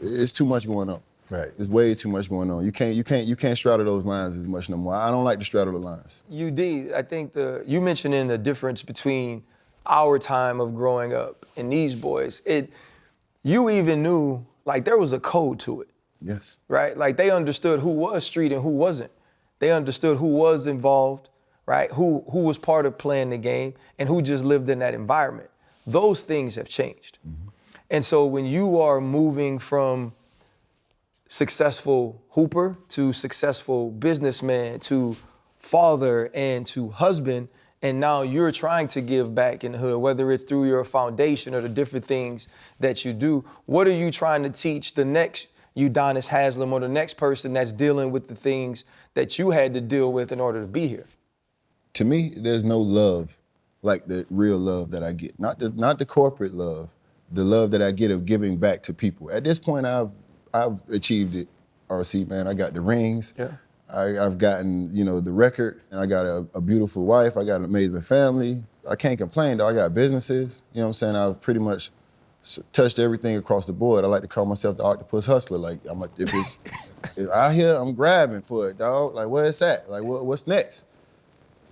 it's too much going on. Right. There's way too much going on. You can't straddle those lines as much no more. I don't like to straddle the lines. UD, I think you mentioning the difference between our time of growing up and these boys. You even knew, like, there was a code to it. Yes. Right? Like, they understood who was street and who wasn't. They understood who was involved, right? Who was part of playing the game and who just lived in that environment. Those things have changed. Mm-hmm. And so when you are moving from successful hooper to successful businessman to father and to husband, and now you're trying to give back in the hood, whether it's through your foundation or the different things that you do, what are you trying to teach the next Udonis Haslem or the next person that's dealing with the things that you had to deal with in order to be here? To me, there's no love like the real love that I get. Not the corporate love, the love that I get of giving back to people. At this point, I've achieved it, RC, man. I got the rings. Yeah. I've gotten, the record, and I got a beautiful wife. I got an amazing family. I can't complain, though. I got businesses. You know what I'm saying? I've pretty much touched everything across the board. I like to call myself the octopus hustler. Like, if it's out here, I'm grabbing for it, dog. Like, where it's at? Like, what's next?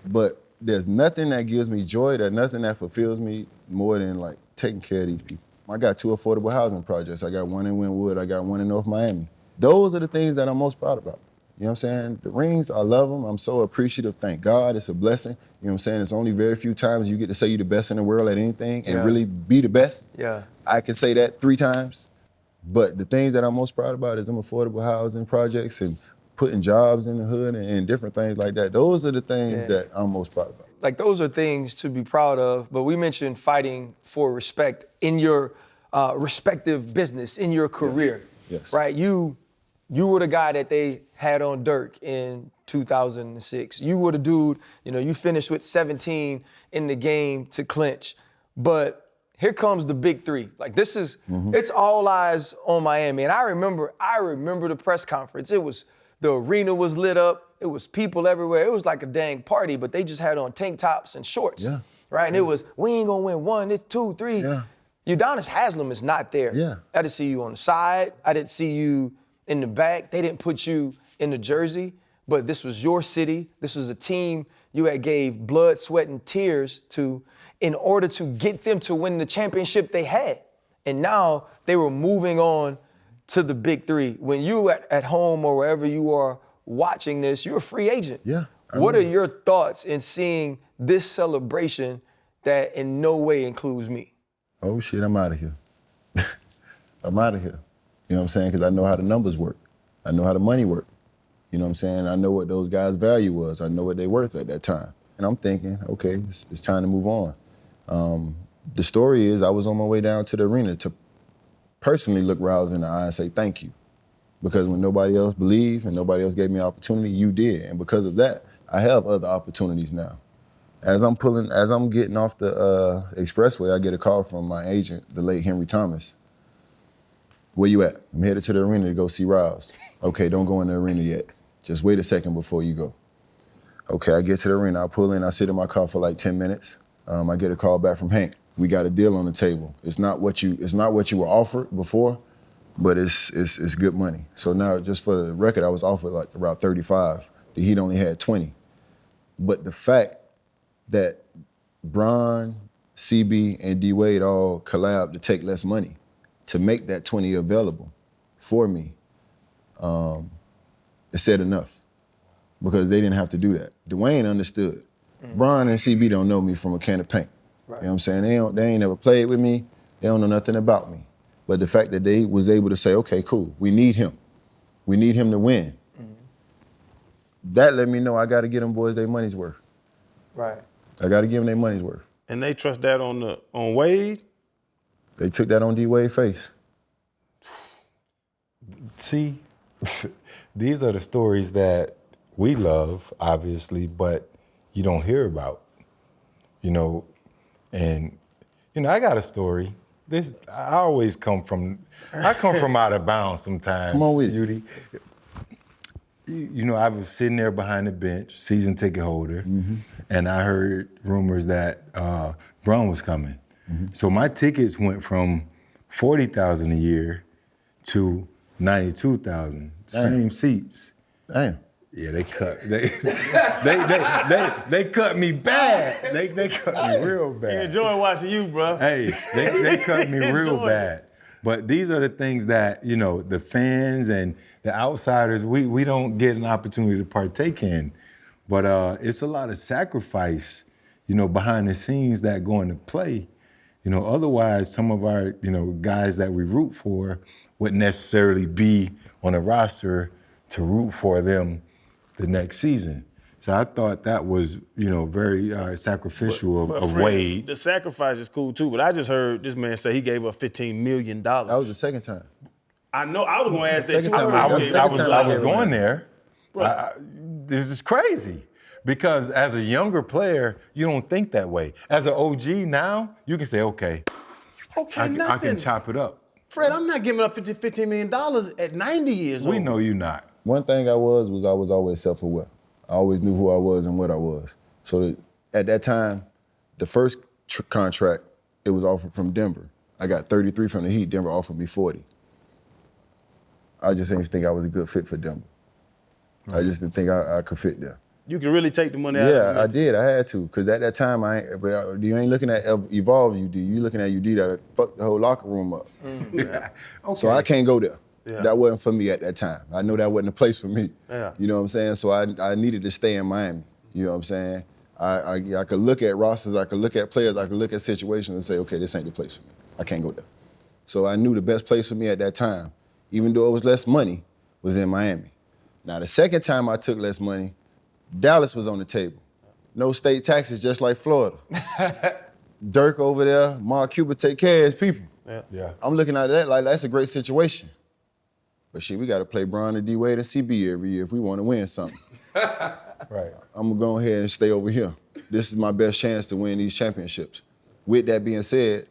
But there's nothing that gives me joy. There's nothing that fulfills me more than, like, taking care of these people. I got 2 affordable housing projects. I got one in Wynwood. I got one in North Miami. Those are the things that I'm most proud about. You know what I'm saying? The rings, I love them. I'm so appreciative. Thank God. It's a blessing. You know what I'm saying? It's only very few times you get to say you're the best in the world at anything and really be the best. Yeah. I can say that 3 times. But the things that I'm most proud about is them affordable housing projects and putting jobs in the hood and different things like that. Those are the things that I'm most proud about. Like, those are things to be proud of, but we mentioned fighting for respect in your respective business, in your career. Yes. Right? You were the guy that they had on Dirk in 2006. You were the dude, you finished with 17 in the game to clinch. But here comes the big 3. Like, this is, it's all eyes on Miami. And I remember the press conference. The arena was lit up. It was people everywhere. It was like a dang party, but they just had on tank tops and shorts. Yeah. Right? And it was, we ain't gonna win 1, it's 2, 3. Yeah. Udonis Haslem is not there. Yeah. I didn't see you on the side. I didn't see you in the back. They didn't put you in the jersey, but this was your city. This was a team you had gave blood, sweat, and tears to in order to get them to win the championship they had. And now they were moving on to the big 3. When you at home or wherever you are watching this, you're a free agent. Yeah. What are your thoughts in seeing this celebration that in no way includes me? Oh, shit, I'm out of here. I'm out of here. You know what I'm saying? Because I know how the numbers work. I know how the money work. You know what I'm saying? I know what those guys' value was. I know what they worth at that time. And I'm thinking, okay, it's time to move on. The story is I was on my way down to the arena to personally look Rouse in the eye and say thank you. Because when nobody else believed and nobody else gave me an opportunity, you did. And because of that, I have other opportunities now. As I'm getting off the expressway, I get a call from my agent, the late Henry Thomas. Where you at? I'm headed to the arena to go see Rouse. Okay, don't go in the arena yet. Just wait a second before you go. Okay, I get to the arena, I pull in, I sit in my car for like 10 minutes. I get a call back from Hank. We got a deal on the table. It's not what you were offered before, but it's good money. So now, just for the record, I was offered like around 35. The Heat only had 20. But the fact that Braun, CB, and D-Wade all collabed to take less money, to make that 20 available for me, it said enough. Because they didn't have to do that. Dwayne understood. Braun and CB don't know me from a can of paint. Right. You know what I'm saying? They ain't never played with me. They don't know nothing about me. But the fact that they was able to say, okay, cool, we need him. We need him to win. That let me know I got to get them boys their money's worth. Right. I got to give them their money's worth. And they trust that on Wade? They took that on D-Wade's face. See, these are the stories that we love, obviously, but you don't hear about, you know. And, you know, I got a story. I always come from out of bounds sometimes. Come on with it. Judy. You know, I was sitting there behind the bench, season ticket holder, and I heard rumors that Braun was coming. So my tickets went from $40,000 a year to $92,000. Same seats. Damn. Yeah, they cut me bad. They cut me real bad. He enjoy watching you, bro. Hey, they cut me real bad. But these are the things that, you know, the fans and the outsiders, we don't get an opportunity to partake in. But it's a lot of sacrifice, you know, behind the scenes that go into play. You know, otherwise some of our, you know, guys that we root for wouldn't necessarily be on a roster to root for them the next season. So I thought that was, you know, very sacrificial of Fred, Wade. The sacrifice is cool too, but I just heard this man say he gave up $15 million. That was the second time. I know, I was gonna ask that too. Second time. I was going there. This is crazy. Because as a younger player, you don't think that way. As an OG now, you can say, okay, I can chop it up. Fred, I'm not giving up $15 million at 90 years old. We know you not. One thing I was always self-aware. I always knew who I was and what I was. So at that time, the first contract, it was offered from Denver. I got 33 from the Heat. Denver offered me 40. I just didn't think I was a good fit for Denver. I just didn't think I could fit there. You can really take the money out of Yeah, I did. I had to. Because at that time, you ain't looking at Evolve UD. You looking at UD that fucked the whole locker room up. Okay. So I can't go there. Yeah. That wasn't for me at that time. I know that wasn't a place for me. Yeah. You know what I'm saying? So I needed to stay in Miami. You know what I'm saying? I could look at rosters, I could look at players, I could look at situations and say, okay, this ain't the place for me. I can't go there. So I knew the best place for me at that time, even though it was less money, was in Miami. Now, the second time I took less money, Dallas was on the table. No state taxes, just like Florida. Dirk over there, Mark Cuban take care of his people. Yeah. I'm looking at that like that's a great situation. But shit, we got to play Braun and D-Wade and CB every year if we want to win something. Right. I'm going to go ahead and stay over here. This is my best chance to win these championships. With that being said,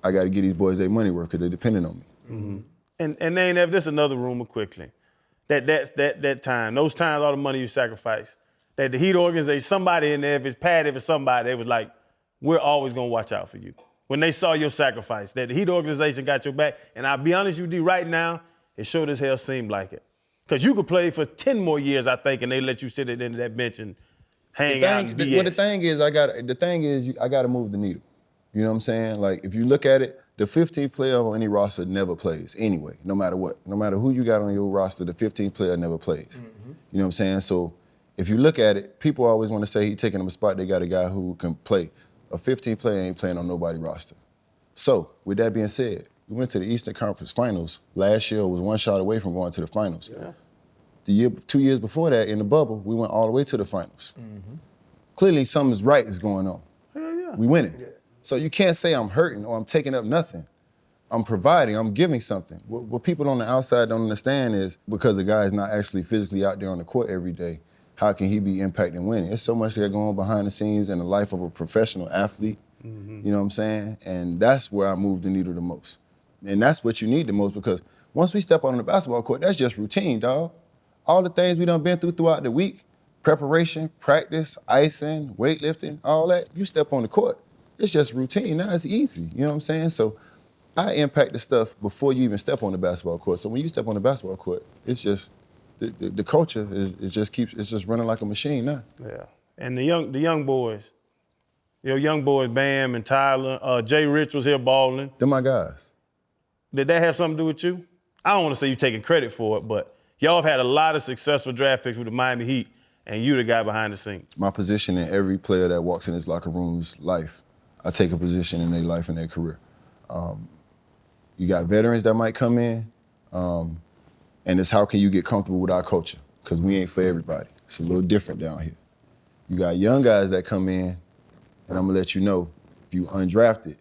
I got to get these boys their money worth because they're depending on me. Mm-hmm. And they ain't ever, this another rumor quickly. That time, those times, all the money you sacrifice, that the Heat organization, somebody in there, if it's Pat, if it's somebody, they was like, we're always going to watch out for you. When they saw your sacrifice, that the Heat organization got your back, and I'll be honest with you, right now, it sure as hell seemed like it. Because you could play for 10 more years, I think, and they let you sit at the end of that bench and hang out and BS. Well, the thing is, I got to move the needle. You know what I'm saying? Like, if you look at it, the 15th player on any roster never plays anyway, no matter what. No matter who you got on your roster, the 15th player never plays. Mm-hmm. You know what I'm saying? So if you look at it, people always want to say he taking them a spot, they got a guy who can play. A 15th player ain't playing on nobody's roster. So, with that being said, we went to the Eastern Conference Finals. Last year was one shot away from going to the finals. Yeah. 2 years before that, in the bubble, we went all the way to the finals. Mm-hmm. clearly something's right is going on. Hell yeah. We winning. Yeah. So you can't say I'm hurting or I'm taking up nothing. I'm providing, I'm giving something. What people on the outside don't understand is because the guy is not actually physically out there on the court every day, how can he be impacting winning? There's so much that going on behind the scenes in the life of a professional athlete, you know what I'm saying? And that's where I move the needle the most. And that's what you need the most because once we step on the basketball court, that's just routine, dog. All the things we done been through throughout the week, preparation, practice, icing, weightlifting, all that, you step on the court, it's just routine. Now it's easy, you know what I'm saying? So I impact the stuff before you even step on the basketball court. So when you step on the basketball court, it's just, the culture, it's just running like a machine now. Yeah. And the young boys, your young boys, Bam and Tyler, Jay Rich was here balling. They're my guys. Did that have something to do with you? I don't want to say you taking credit for it, but y'all have had a lot of successful draft picks with the Miami Heat, and you the guy behind the scenes. My position in every player that walks in his locker room's life, I take a position in their life and their career. You got veterans that might come in, and it's how can you get comfortable with our culture? Because we ain't for everybody. It's a little different down here. You got young guys that come in, and I'm gonna let you know, if you undrafted,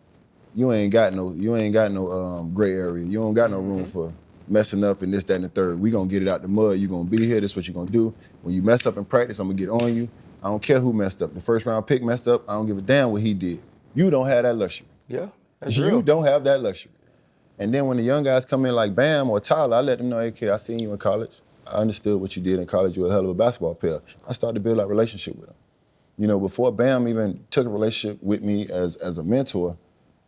you ain't got no gray area. You don't got no room for messing up and this, that, and the third. We gonna get it out the mud. You gonna be here. This is what you gonna do. When you mess up in practice, I'm gonna get on you. I don't care who messed up. The first round pick messed up. I don't give a damn what he did. You don't have that luxury. Yeah, that's You real. don't have that luxury. And then when the young guys come in like Bam or Tyler, I let them know, hey kid, I seen you in college. I understood what you did in college. You're a hell of a basketball player. I started to build that relationship with them. You know, before Bam even took a relationship with me as a mentor,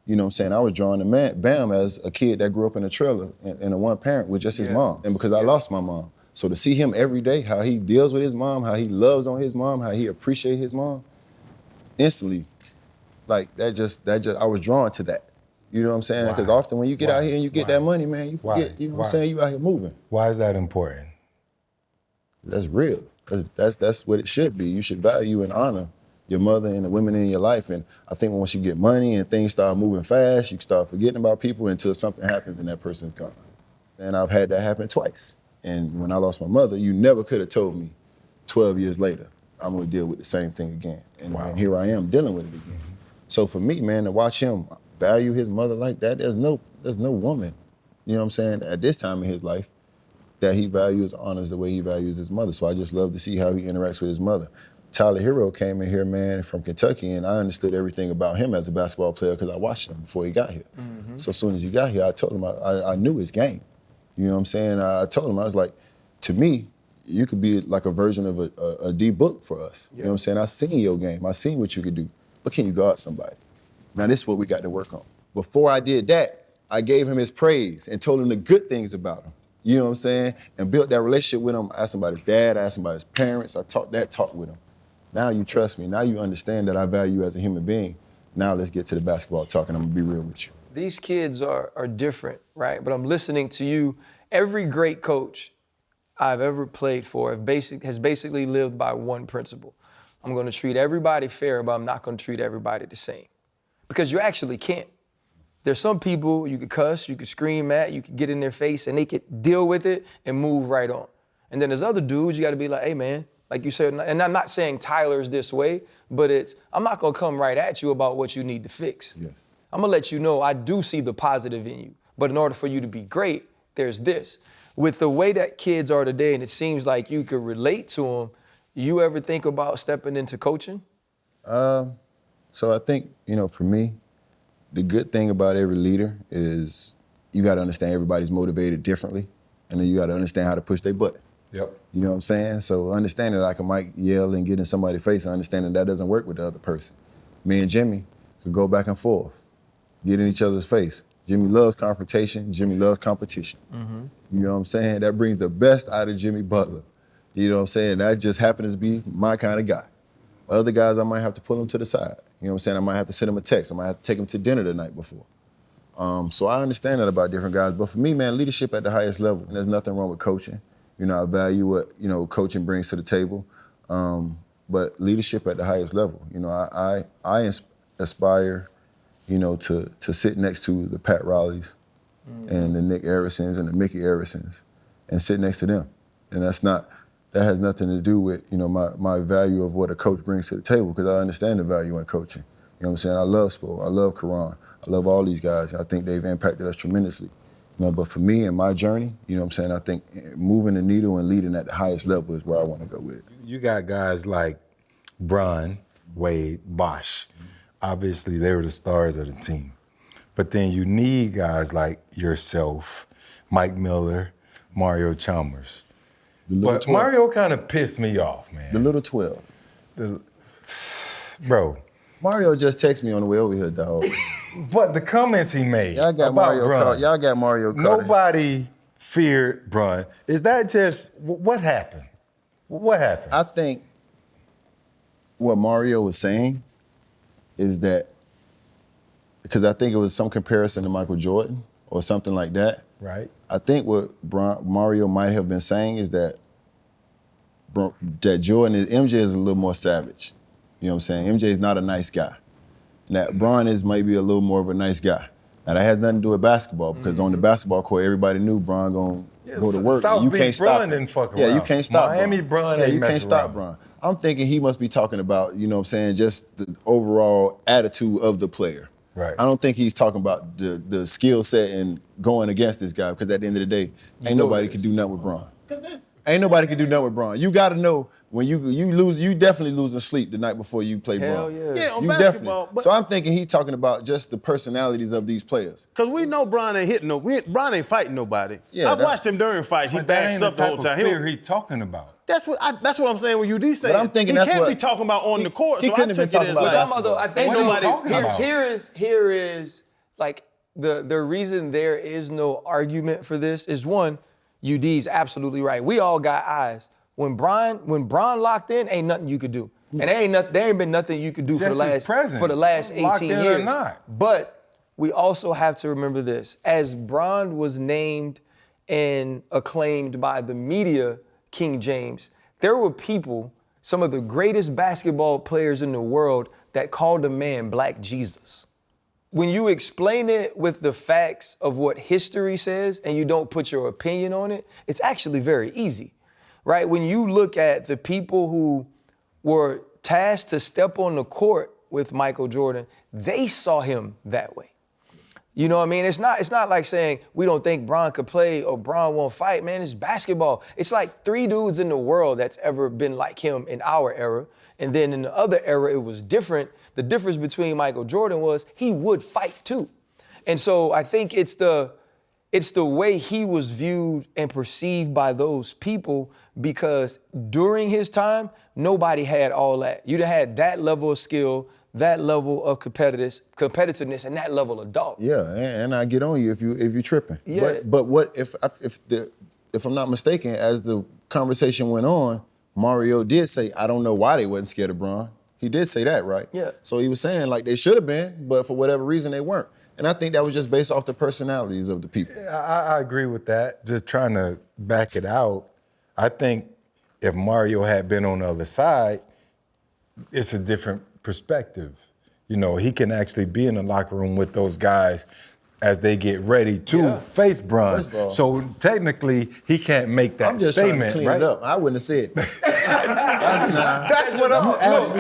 you know what I'm saying, I was drawing to Bam as a kid that grew up in a trailer in a one parent with just his mom. And because I lost my mom. So to see him every day, how he deals with his mom, how he loves on his mom, how he appreciates his mom, instantly, like that just I was drawn to that. You know what I'm saying? Because often when you get out here and you get that money, man, you forget, you know what I'm saying, you out here moving. Why is that important? That's real. That's what it should be. You should value and honor your mother and the women in your life. And I think once you get money and things start moving fast, you start forgetting about people until something happens and that person's gone. And I've had that happen twice. And when I lost my mother, you never could have told me 12 years later, I'm gonna deal with the same thing again. And here I am dealing with it again. So for me, man, to watch him value his mother like that, there's no woman, you know what I'm saying, at this time in his life, that he values, honors the way he values his mother. So I just love to see how he interacts with his mother. Tyler Hero came in here, man, from Kentucky, and I understood everything about him as a basketball player because I watched him before he got here. So as soon as he got here, I told him I knew his game. You know what I'm saying? I told him, I was like, to me, you could be like a version of a D book for us. You know what I'm saying? I seen your game. I seen what you could do. But can you guard somebody? Now this is what we got to work on. Before I did that, I gave him his praise and told him the good things about him. You know what I'm saying? And built that relationship with him. I asked him about his dad, I asked him about his parents. I talked that talk with him. Now you trust me. Now you understand that I value you as a human being. Now let's get to the basketball talk and I'm gonna be real with you. These kids are different, right? But I'm listening to you. Every great coach I've ever played for has basically lived by one principle. I'm gonna treat everybody fair, but I'm not gonna treat everybody the same. Because you actually can't. There's some people you could cuss, you could scream at, you could get in their face, and they could deal with it and move right on. And then there's other dudes you gotta be like, hey man, like you said, and I'm not saying Tyler's this way, but I'm not gonna come right at you about what you need to fix. Yes. I'm gonna let you know I do see the positive in you, but in order for you to be great, there's this. With the way that kids are today, and it seems like you could relate to them, you ever think about stepping into coaching? So I think, you know, for me, the good thing about every leader is you gotta understand everybody's motivated differently, and then you gotta understand how to push their button. Yep. You know what I'm saying? So understanding that I might yell and get in somebody's face, understanding that doesn't work with the other person. Me and Jimmy could go back and forth, get in each other's face. Jimmy loves confrontation, Jimmy loves competition. You know what I'm saying? That brings the best out of Jimmy Butler. You know what I'm saying? That just happens to be my kind of guy. Other guys, I might have to pull them to the side. You know what I'm saying? I might have to send them a text. I might have to take them to dinner the night before. So I understand that about different guys. But for me, man, leadership at the highest level. And there's nothing wrong with coaching. You know, I value what, you know, coaching brings to the table. But leadership at the highest level. You know, I aspire, you know, to sit next to the Pat Rileys and the Nick Arrisons and the Mickey Arrisons and sit next to them. And that's not that has nothing to do with, my value of what a coach brings to the table, because I understand the value in coaching. You know what I'm saying? I love Spo, I love Karan, I love all these guys. I think they've impacted us tremendously. But for me and my journey, you know what I'm saying, I think moving the needle and leading at the highest level is where I want to go with it. You got guys like Braun, Wade, Bosh. Obviously, they were the stars of the team. But then you need guys like yourself, Mike Miller, Mario Chalmers. But 12. Mario kind of pissed me off, man. The little 12. Bro. Mario just texted me on the way over here, dog. But the comments he made Y'all got about Mario Braun, caught. Y'all got Mario caught. nobody feared Braun. Is that just, what happened? What happened? I think what Mario was saying is that, because I think it was some comparison to Michael Jordan or something like that. Right. I think what Mario might have been saying is that MJ is a little more savage. You know what I'm saying? MJ is not a nice guy. And that Braun is maybe a little more of a nice guy. Now that has nothing to do with basketball, because on the basketball court, everybody knew Braun gonna go to work. South you Beach can't stop Braun him. didn't fuck Yeah, you around. can't stop Miami Braun ain't you can't mess stop around. Braun. I'm thinking he must be talking about, you know what I'm saying, just the overall attitude of the player. Right. I don't think he's talking about the skill set and going against this guy, because at the end of the day, ain't nobody can do nothing with Braun. Ain't nobody can do nothing with Braun. You got to know when you lose, you definitely losing sleep the night before you play Hell Braun. yeah. Yeah, on You basketball. definitely. So I'm thinking he talking about just the personalities of these players. Because we know Braun ain't hitting Braun ain't fighting nobody. Yeah, I've watched him during fights. He But that backs ain't up the whole time. fear he talking about. That's what I'm saying when UD saying. I'm thinking he that's can't what- be talking about on the court. he So I couldn't have took been it as talking about like, Though, I think What are you nobody- talking about? here is like the reason there is no argument for this is, one, UD's absolutely right. We all got eyes. When Braun locked in, ain't nothing you could do. And there ain't been nothing you could do for the Just his last presence. 18 Locked in or years. not. But we also have to remember this. As Braun was named and acclaimed by the media King James, there were people, some of the greatest basketball players in the world, that called the man Black Jesus. When you explain it with the facts of what history says and you don't put your opinion on it, it's actually very easy, right? When you look at the people who were tasked to step on the court with Michael Jordan, they saw him that way. You know what I mean? It's not like saying we don't think Braun could play or Braun won't fight, man. It's basketball. It's like 3 dudes in the world that's ever been like him in our era. And then in the other era, it was different. The difference between Michael Jordan was he would fight too. And so I think it's the way he was viewed and perceived by those people, because during his time, nobody had all that. You'd have had that level of skill, that level of competitiveness, and that level of dog. Yeah, and I get on you if you tripping. Yeah. But what if I'm not mistaken, as the conversation went on, Mario did say, I don't know why they wasn't scared of Braun. He did say that, right? Yeah. So he was saying like they should have been, but for whatever reason they weren't. And I think that was just based off the personalities of the people. I agree with that. Just trying to back it out, I think if Mario had been on the other side, it's a different perspective. You know, he can actually be in the locker room with those guys as they get ready to face Braun. First of all, so technically, he can't make that I'm just statement, trying to clean right? it up. I wouldn't have said that. That's what I'm.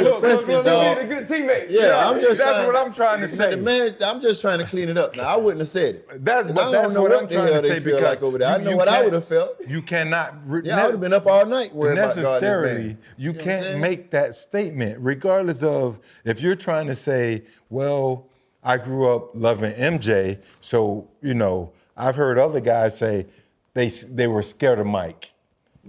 Look, a good teammate. Yeah, I'm just that's trying, what I'm trying to say. Man, I'm just trying to clean it up. Now, I wouldn't have said it. That's 'Cause what I don't know I'm what the trying hell to they say, feel because like over there. I know you what I can't- would have felt. You cannot Yeah, I would have been up all night worried about guarding this necessarily. man. You know what I'm can't saying? make that statement, regardless of if you're trying to say, well, I grew up loving MJ, so I've heard other guys say they were scared of Mike.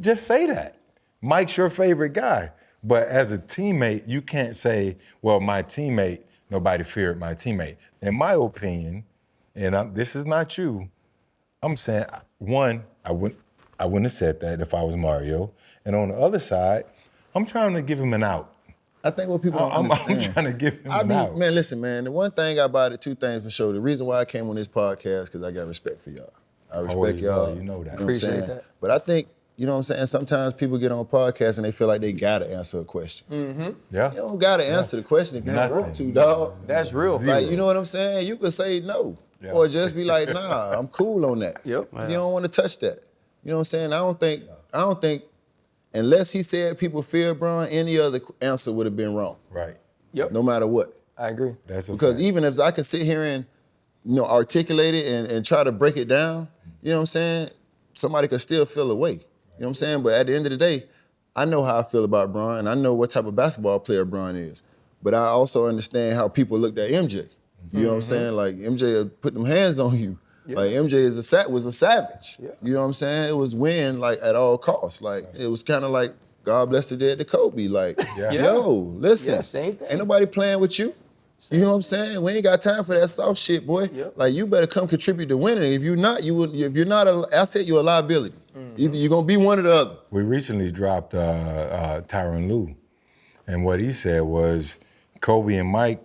Just say that. Mike's your favorite guy. But as a teammate, you can't say, well, my teammate, nobody feared my teammate. In my opinion, and this is not you, I'm saying, one, I wouldn't have said that if I was Mario. And on the other side, I'm trying to give him an out. I think what people don't I'm understand. trying to give him an out. Man, listen, man. The one thing about it, 2 things for sure. The reason why I came on this podcast, because I got respect for y'all. I respect Always y'all. will, you know that. what I'm Appreciate saying? that. But I think, you know what I'm saying, sometimes people get on podcasts and they feel like they gotta answer a question. Yeah. You don't gotta answer the question if you don't Nothing. want to, dog. That's real. Like, you know what I'm saying? You could say no. Yeah. Or just be like, nah, I'm cool on that. Yep. If you don't want to touch that. You know what I'm saying? I don't think, unless he said people fear Braun, any other answer would have been wrong. Right. Yep. No matter what. I agree. That's a Because fact. even if I could sit here and articulate it and try to break it down, you know what I'm saying? Somebody could still feel away. You know what I'm saying? But at the end of the day, I know how I feel about Braun, and I know what type of basketball player Braun is. But I also understand how people looked at MJ. You know what I'm saying? Like, MJ put them hands on you. Yeah. Like, MJ was a savage. Yeah. You know what I'm saying? It was win, like, at all costs. Like, it was kind of like, God bless the dead to Kobe. Like, yo, listen, Yeah, same thing. ain't nobody playing with you. You know what I'm saying? We ain't got time for that soft shit, boy. Yep. Like, you better come contribute to winning. If you're not, if you're not an asset, you're a liability. Either you're gonna be one or the other. We recently dropped Tyronn Lue, and what he said was Kobe and Mike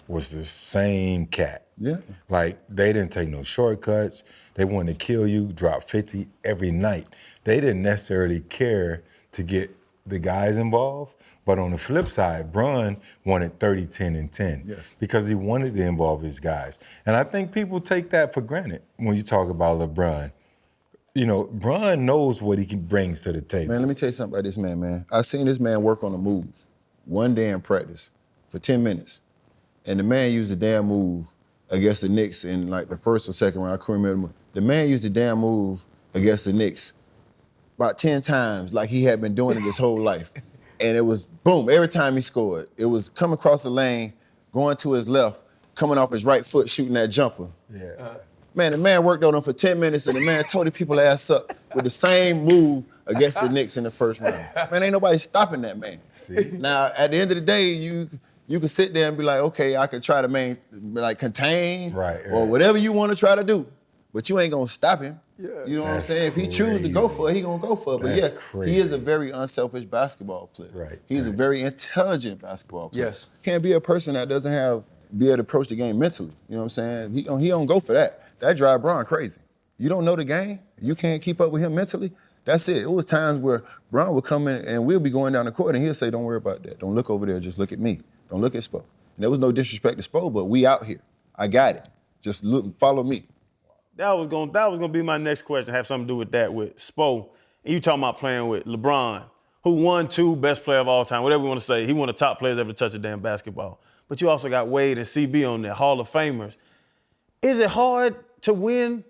was the same cat. Yeah. Like, they didn't take no shortcuts. They wanted to kill you, drop 50 every night. They didn't necessarily care to get the guys involved, but on the flip side, Braun wanted 30, 10, and 10 because he wanted to involve his guys. And I think people take that for granted when you talk about LeBron. You know, Braun knows what he brings to the table. Man, let me tell you something about this man. I seen this man work on a move one day in practice for 10 minutes. And the man used the damn move against the Knicks in like the first or second round. I couldn't remember. The man used the damn move against the Knicks about 10 times like he had been doing it his whole life. And it was, boom, every time he scored. It was coming across the lane, going to his left, coming off his right foot, shooting that jumper. Yeah. Man, the man worked on him for 10 minutes, and the man tore the people ass up with the same move against the Knicks in the first round. Man, ain't nobody stopping that man. See? Now, at the end of the day, you can sit there and be like, okay, I could try to contain or whatever you want to try to do, but you ain't gonna stop him. Yeah. You know what I'm saying? If he chooses to go for it, he gonna go for it. But yes, he is a very unselfish basketball player. Right. He's a very intelligent basketball player. Yes. Can't be a person that doesn't be able to approach the game mentally. You know what I'm saying? He don't go for that. That drive Braun crazy. You don't know the game, you can't keep up with him mentally, that's it. It was times where Braun would come in and we'll be going down the court and he'll say, don't worry about that. Don't look over there, just look at me. Don't look at Spo. And there was no disrespect to Spo, but we out here. I got it. Just look, follow me. That was gonna be my next question, have something to do with that, with Spo. And you talking about playing with LeBron, who won 2 best player of all time, whatever you want to say. He one of the top players ever to touch a damn basketball. But you also got Wade and CB on there, Hall of Famers. Is it hard to win?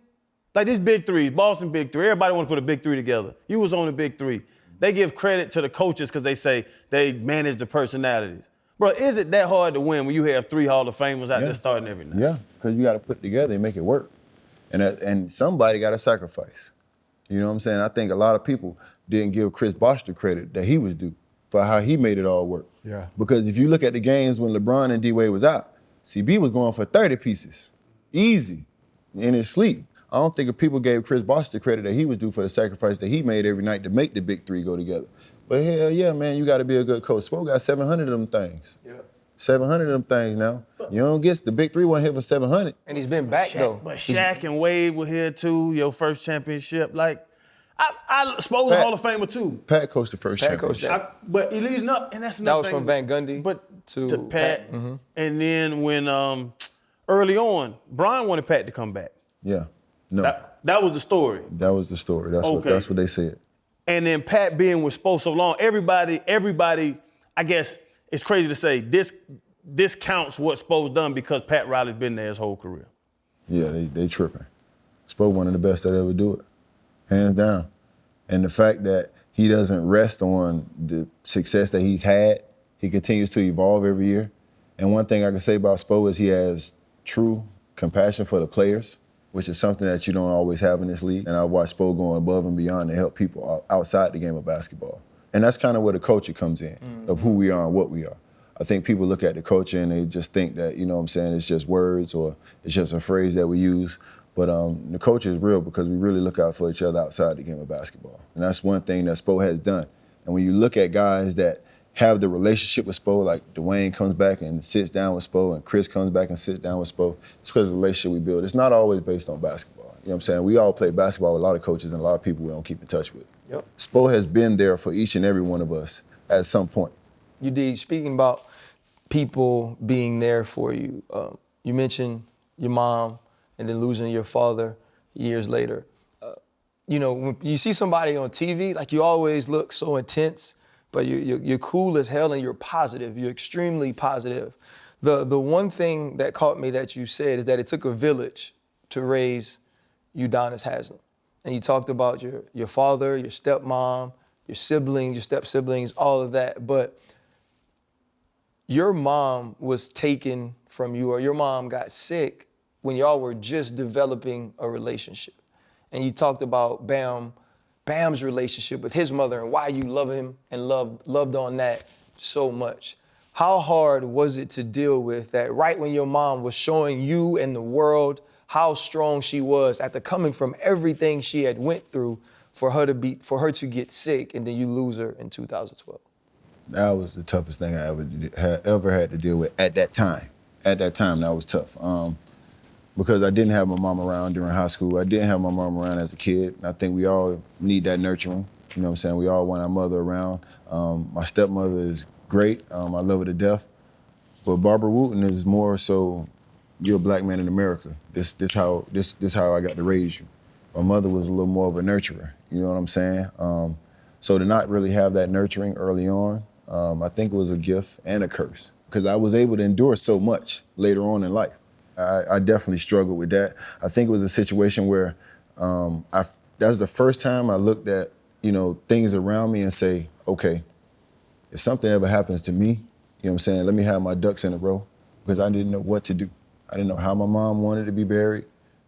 Like these big threes, Boston big three, everybody want to put a big three together. You was on the big three. They give credit to the coaches because they say they manage the personalities. Bro, is it that hard to win when you have 3 Hall of Famers out there starting every night? Yeah, because you got to put it together and make it work. And somebody got to sacrifice. You know what I'm saying? I think a lot of people didn't give Chris Bosh the credit that he was due for how he made it all work. Yeah. Because if you look at the games when LeBron and D-Wade was out, CB was going for 30 pieces, easy, in his sleep. I don't think if people gave Chris Bosh the credit that he was due for the sacrifice that he made every night to make the big 3 go together. But hell yeah, man, you got to be a good coach. Spo got 700 of them things. Yeah. 700 of them things now. You don't get the big 3 wasn't here for 700. And he's been back though. But Shaq and Wade were here too, your first championship. Like, I suppose a Hall of Famer too. Pat coached the first championship. But he leading up, and that's another thing. That was from Van Gundy to Pat. Mm-hmm. And then when early on, Braun wanted Pat to come back. Yeah. No. That was the story. That was the story. That's what they said. And then Pat being with Spo so long, everybody, I guess it's crazy to say this counts what Spo's done because Pat Riley's been there his whole career. Yeah, they tripping. Spo one of the best that ever do it, hands down. And the fact that he doesn't rest on the success that he's had, he continues to evolve every year. And one thing I can say about Spo is he has true compassion for the players, which is something that you don't always have in this league. And I've watched Spo going above and beyond to help people outside the game of basketball. And that's kind of where the culture comes in, of who we are and what we are. I think people look at the culture and they just think that, you know what I'm saying, it's just words or it's just a phrase that we use. But the culture is real because we really look out for each other outside the game of basketball. And that's one thing that Spo has done. And when you look at guys that have the relationship with Spo, like Dwayne comes back and sits down with Spo and Chris comes back and sits down with Spo, it's because of the relationship we build. It's not always based on basketball. You know what I'm saying? We all play basketball with a lot of coaches and a lot of people we don't keep in touch with. Yep. Spo has been there for each and every one of us at some point. You did. Speaking about people being there for you, you mentioned your mom and then losing your father years later. you know, when you see somebody on TV, like you always look so intense, but you're cool as hell and you're positive. You're extremely positive. The one thing that caught me that you said is that it took a village to raise Udonis Haslem. And you talked about your father, your stepmom, your siblings, your step-siblings, all of that. But your mom was taken from you, or your mom got sick when y'all were just developing a relationship. And you talked about Bam's relationship with his mother and why you love him and loved on that so much. How hard was it to deal with that right when your mom was showing you and the world how strong she was after coming from everything she had went through for her to get sick and then you lose her in 2012? That was the toughest thing I ever had to deal with at that time. At that time, that was tough. Because I didn't have my mom around during high school. I didn't have my mom around as a kid. I think we all need that nurturing. You know what I'm saying? We all want our mother around. My stepmother is great. I love her to death. But Barbara Wooten is more so, you're a black man in America. This how I got to raise you. My mother was a little more of a nurturer. You know what I'm saying? So to not really have that nurturing early on, I think it was a gift and a curse, because I was able to endure so much later on in life. I definitely struggled with that. I think it was a situation where that was the first time I looked at, you know, things around me and say, okay, if something ever happens to me, you know what I'm saying, let me have my ducks in a row, because I didn't know what to do. I didn't know how my mom wanted to be buried.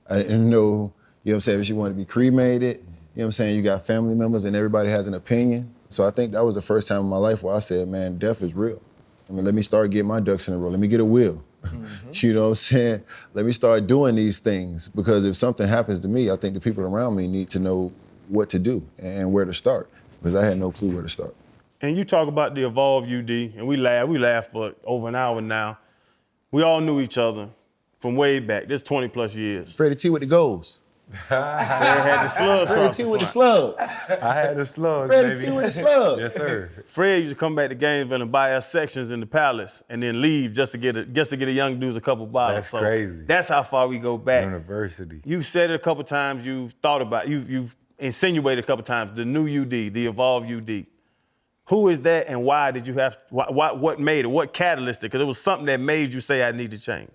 I didn't know, you know what I'm saying, if she wanted to be cremated. You know what I'm saying, you got family members and everybody has an opinion. So I think that was the first time in my life where I said, man, death is real. I mean, let me start getting my ducks in a row. Let me get a will. Mm-hmm. You know what I'm saying? Let me start doing these things, because if something happens to me, I think the people around me need to know what to do and where to start, because I had no clue where to start. And you talk about the Evolve UD, and we laugh for over an hour now. We all knew each other from way back. This 20 plus years. Freddie T with the goals. They had the slugs. Freddie T with the slug. I had the slugs, Freddie baby. T with the slug. Yes, sir. Fred used to come back to Gainesville and buy us sections in the Palace and then leave just to get a young dudes a couple bottles. That's crazy. That's how far we go back. University. You've said it a couple times. You've thought about. You've insinuated a couple times. The new UD, the Evolve UD. Who is that, and why did you have? What made it? What catalyzed it? Because it was something that made you say I need to change.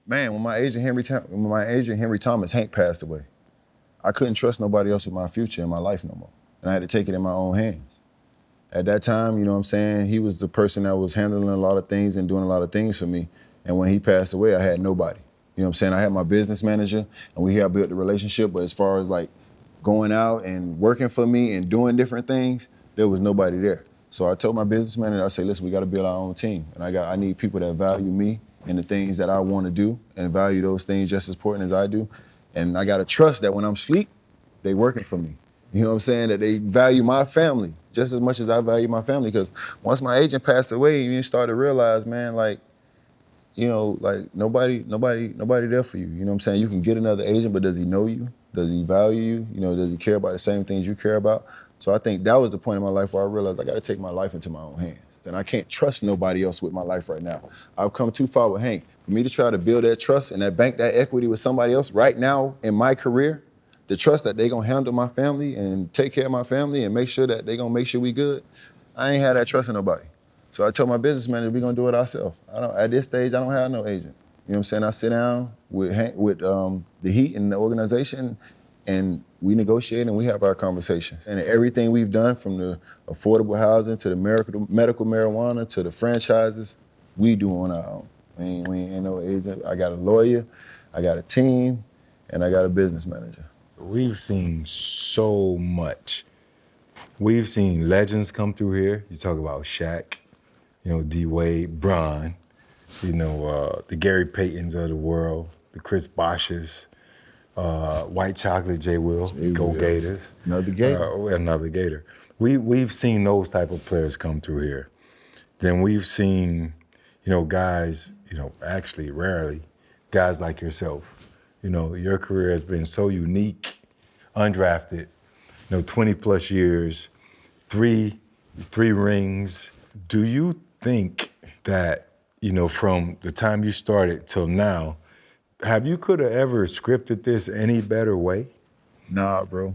Man, when my agent Henry Thomas Hank passed away, I couldn't trust nobody else with my future in my life no more. And I had to take it in my own hands. At that time, you know what I'm saying, he was the person that was handling a lot of things and doing a lot of things for me. And when he passed away, I had nobody. You know what I'm saying? I had my business manager, and we had built the relationship, but as far as like going out and working for me and doing different things, there was nobody there. So I told my business manager, I said, listen, we got to build our own team. And I need people that value me and the things that I want to do and value those things just as important as I do. And I got to trust that when I'm asleep, they working for me. You know what I'm saying? That they value my family just as much as I value my family. Because once my agent passed away, you start to realize, man, like, you know, like nobody there for you. You know what I'm saying? You can get another agent, but does he know you? Does he value you? You know, does he care about the same things you care about? So I think that was the point in my life where I realized I got to take my life into my own hands. And I can't trust nobody else with my life right now. I've come too far with Hank. For me to try to build that trust and that bank that equity with somebody else right now in my career, the trust that they gonna handle my family and take care of my family and make sure that they gonna make sure we good, I ain't had that trust in nobody. So I told my business manager, we gonna do it ourselves. At this stage, I don't have no agent. You know what I'm saying? I sit down with Hank, with the Heat and the organization, and we negotiate and we have our conversations. And everything we've done, from the affordable housing to the medical marijuana to the franchises, we do on our own. We ain't no agent. I got a lawyer, I got a team, and I got a business manager. We've seen so much. We've seen legends come through here. You talk about Shaq, you know, D-Wade, Braun, you know, the Gary Paytons of the world, the Chris Boshes, White Chocolate, J. Will, Go Gators. Another Gator. Another Gator. We've seen those type of players come through here. Then we've seen, you know, guys, you know, actually rarely, guys like yourself. You know, your career has been so unique, undrafted, you know, 20 plus years, three rings. Do you think that, you know, from the time you started till now, could have ever scripted this any better way? Nah, bro.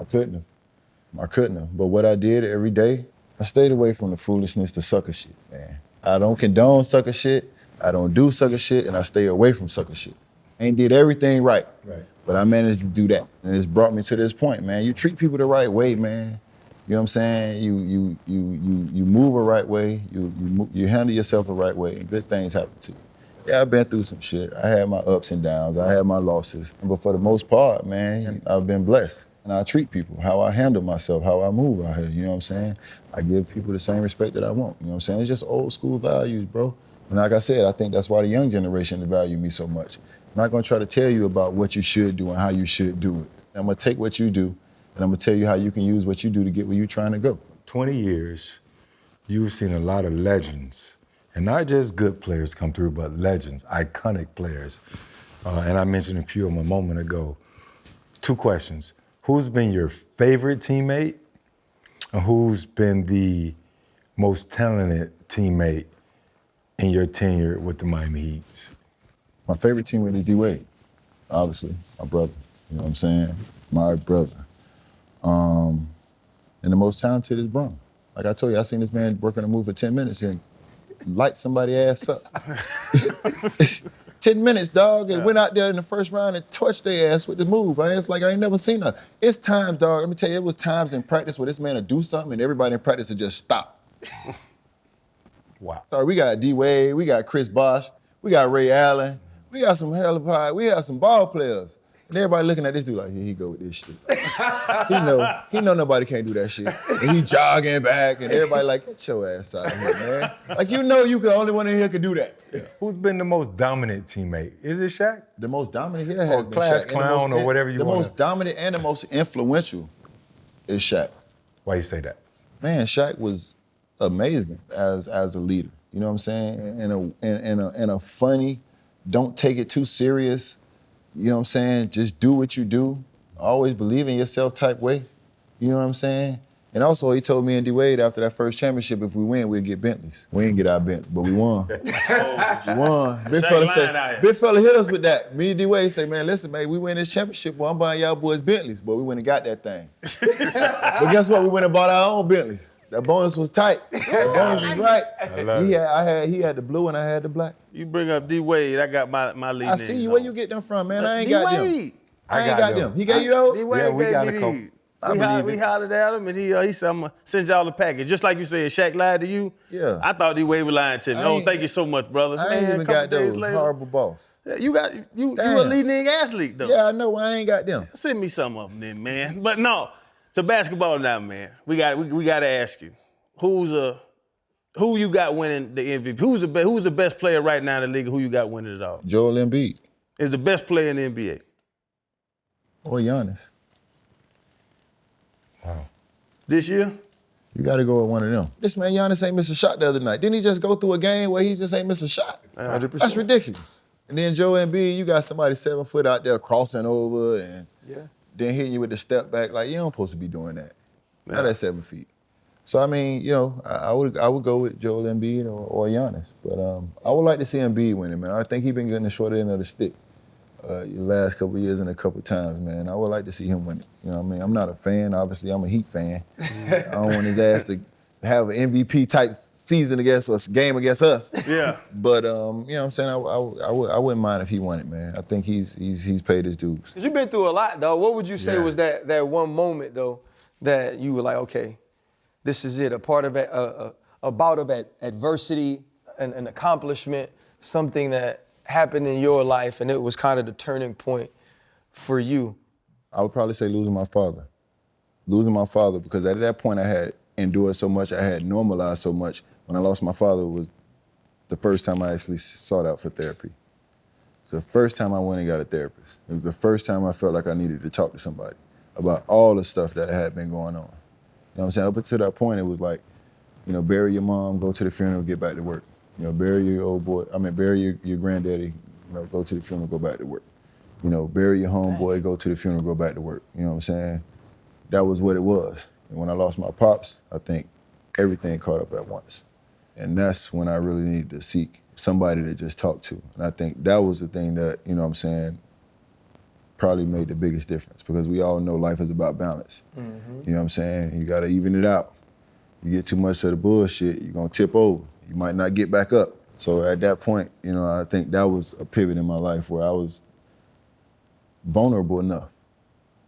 I couldn't have. But what I did every day, I stayed away from the foolishness, the sucker shit, man. I don't condone sucker shit. I don't do sucker shit, and I stay away from sucker shit. Ain't did everything right. But I managed to do that. And it's brought me to this point, man. You treat people the right way, man. You know what I'm saying? You move the right way. You handle yourself the right way, and good things happen to you. Yeah, I've been through some shit. I had my ups and downs. I had my losses. But for the most part, man, I've been blessed. And I treat people, how I handle myself, how I move out here, you know what I'm saying? I give people the same respect that I want, you know what I'm saying? It's just old school values, bro. And like I said, I think that's why the young generation value me so much. I'm not gonna try to tell you about what you should do and how you should do it. I'm gonna take what you do, and I'm gonna tell you how you can use what you do to get where you're trying to go. 20 years, you've seen a lot of legends, and not just good players come through, but legends, iconic players. And I mentioned a few of them a moment ago. 2 questions. Who's been your favorite teammate, and who's been the most talented teammate in your tenure with the Miami Heat? My favorite teammate is D-Wade, obviously, my brother, you know what I'm saying? My brother. And the most talented is Braun. Like I told you, I seen this man work on a move for 10 minutes and light somebody's ass up. 10 minutes, dog, and went out there in the first round and touched their ass with the move. It's like I ain't never seen that. It's times, dog, let me tell you, it was times in practice where this man would do something and everybody in practice would just stop. Wow. Sorry, we got D-Wade, we got Chris Bosh, we got Ray Allen, we got some hell of high, we have some ball players. And everybody looking at this dude like, here he go with this shit. he know nobody can't do that shit. And he jogging back and everybody like, get your ass out of here, man. Like you know you the only one in here can do that. Yeah. Who's been the most dominant teammate? Is it Shaq? The most dominant here has been class Shaq. clown or whatever you want. The most dominant and the most influential is Shaq. Why you say that? Man, Shaq was amazing as a leader. You know what I'm saying? In a funny, don't take it too serious, you know what I'm saying? Just do what you do. Always believe in yourself type way. You know what I'm saying? And also, he told me and D-Wade after that first championship, if we win, we'll get Bentleys. We didn't get our Bentleys, but we won. We won. Big fella hit us with that. Me and D-Wade say, man, listen, man, we win this championship, well, I'm buying y'all boys Bentleys. But we went and got that thing. But guess what? We went and bought our own Bentleys. That bonus was tight. That bonus was right. He had the blue and I had the black. You bring up D-Wade, I got my lead I see you. Where you get them from, man? I ain't got them. I ain't got them. He gave you those? D-Wade we gave got me a couple. these. We hollered at him and he said, I'm gonna send y'all the package. Just like you said, Shaq lied to you. Yeah. I thought D-Wade was lying to me. Oh, thank you so much, brother. I ain't even got those. Horrible boss. Yeah, you a leading athlete though. Yeah, I know. I ain't got them. Send me some of them then, man. But no, to basketball now, man. We got to ask you, who you got winning the MVP? Who's the best player right now in the league? Who you got winning it all? Joel Embiid. Is the best player in the NBA? Or Udonis. Wow. This year? You got to go with one of them. This man, Udonis ain't missed a shot the other night. Didn't he just go through a game where he just ain't missed a shot? 100%. That's ridiculous. And then Joel Embiid, you got somebody 7 foot out there crossing over and then hitting you with the step back. Like, you don't supposed to be doing that. Yeah. Not at 7 feet. So, I mean, you know, I would go with Joel Embiid or Udonis. But I would like to see Embiid win it, man. I think he's been getting the short end of the stick the last couple of years and a couple of times, man. I would like to see him win it. You know what I mean? I'm not a fan. Obviously, I'm a Heat fan. I don't want his ass to have an MVP-type season against us, game against us. Yeah. But, you know what I'm saying? I wouldn't mind if he won it, man. I think he's paid his dues. Because you've been through a lot, though. What would you say was that one moment, though, that you were like, okay, this is it, a part of it, a bout of adversity, an accomplishment, something that happened in your life, and it was kind of the turning point for you? I would probably say losing my father. Losing my father, because at that point I had endured so much, I had normalized so much. When I lost my father was the first time I actually sought out for therapy. It's the first time I went and got a therapist. It was the first time I felt like I needed to talk to somebody about all the stuff that had been going on. You know what I'm saying? Up until that point, it was like, you know, bury your mom, go to the funeral, get back to work. You know, bury your bury your granddaddy, you know, go to the funeral, go back to work. You know, bury your homeboy, go to the funeral, go back to work. You know what I'm saying? That was what it was. And when I lost my pops, I think everything caught up at once. And that's when I really needed to seek somebody to just talk to. And I think that was the thing that, you know what I'm saying, probably made the biggest difference because we all know life is about balance. You know what I'm saying? You gotta even it out. You get too much of the bullshit, you're gonna tip over. You might not get back up. So at that point, you know, I think that was a pivot in my life where I was vulnerable enough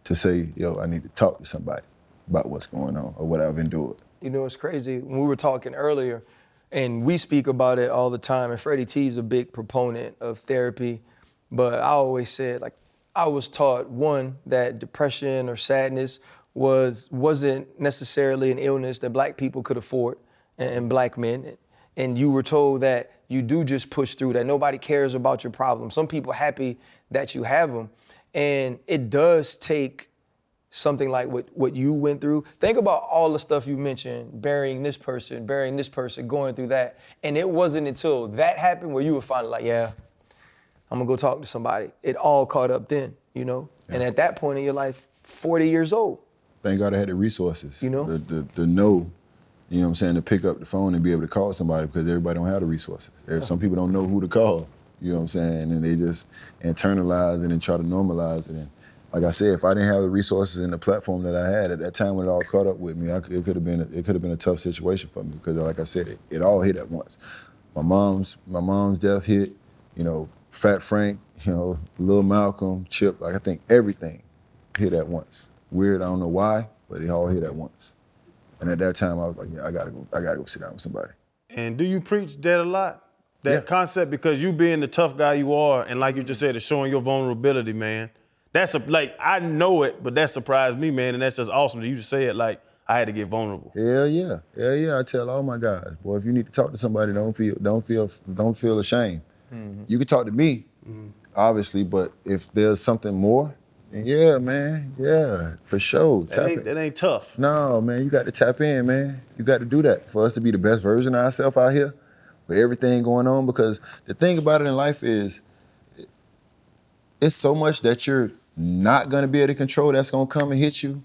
to say, yo, I need to talk to somebody about what's going on or what I've endured. You know, it's crazy. When we were talking earlier, and we speak about it all the time, and Freddie T is a big proponent of therapy, but I always said, like, I was taught, one, that depression or sadness wasn't necessarily an illness that black people could afford, and black men. And you were told that you do just push through, that nobody cares about your problems. Some people happy that you have them. And it does take something like what you went through. Think about all the stuff you mentioned, burying this person, going through that. And it wasn't until that happened where you were finally like, yeah, I'm gonna go talk to somebody. It all caught up then, you know? Yeah. And at that point in your life, 40 years old. Thank God I had the resources. You know? The know, you know what I'm saying, to pick up the phone and be able to call somebody because everybody don't have the resources. Some people don't know who to call, you know what I'm saying? And they just internalize it and try to normalize it. And like I said, if I didn't have the resources and the platform that I had at that time when it all caught up with me, it could have been a tough situation for me because like I said, it all hit at once. My mom's death hit, you know, Fat Frank, you know, Lil Malcolm, Chip, like I think everything hit at once. Weird, I don't know why, but it all hit at once. And at that time, I was like, yeah, I gotta go sit down with somebody. And do you preach that a lot? That concept, because you being the tough guy you are, and like you just said, it's showing your vulnerability, man. I know it, but that surprised me, man, and that's just awesome that you just say it like, I had to get vulnerable. Hell yeah. I tell all my guys, boy, if you need to talk to somebody, don't feel ashamed. Mm-hmm. You can talk to me, obviously, but if there's something more, yeah, man, yeah, for sure. That ain't tough. No, man, you got to tap in, man. You got to do that for us to be the best version of ourselves out here with everything going on. Because the thing about it in life is, it's so much that you're not gonna be able to control that's gonna come and hit you.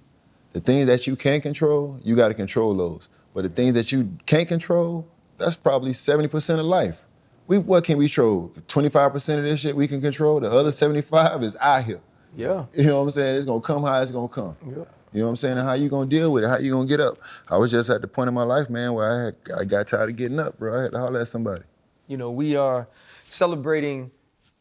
The things that you can control, you gotta control those. But the things that you can't control, that's probably 70% of life. What can we control? 25% of this shit we can control. The other 75 is out here. Yeah. You know what I'm saying? It's gonna come how it's gonna come. Yeah. You know what I'm saying? And how you gonna deal with it? How you gonna get up? I was just at the point in my life, man, where I got tired of getting up, bro. I had to holler at somebody. You know, we are celebrating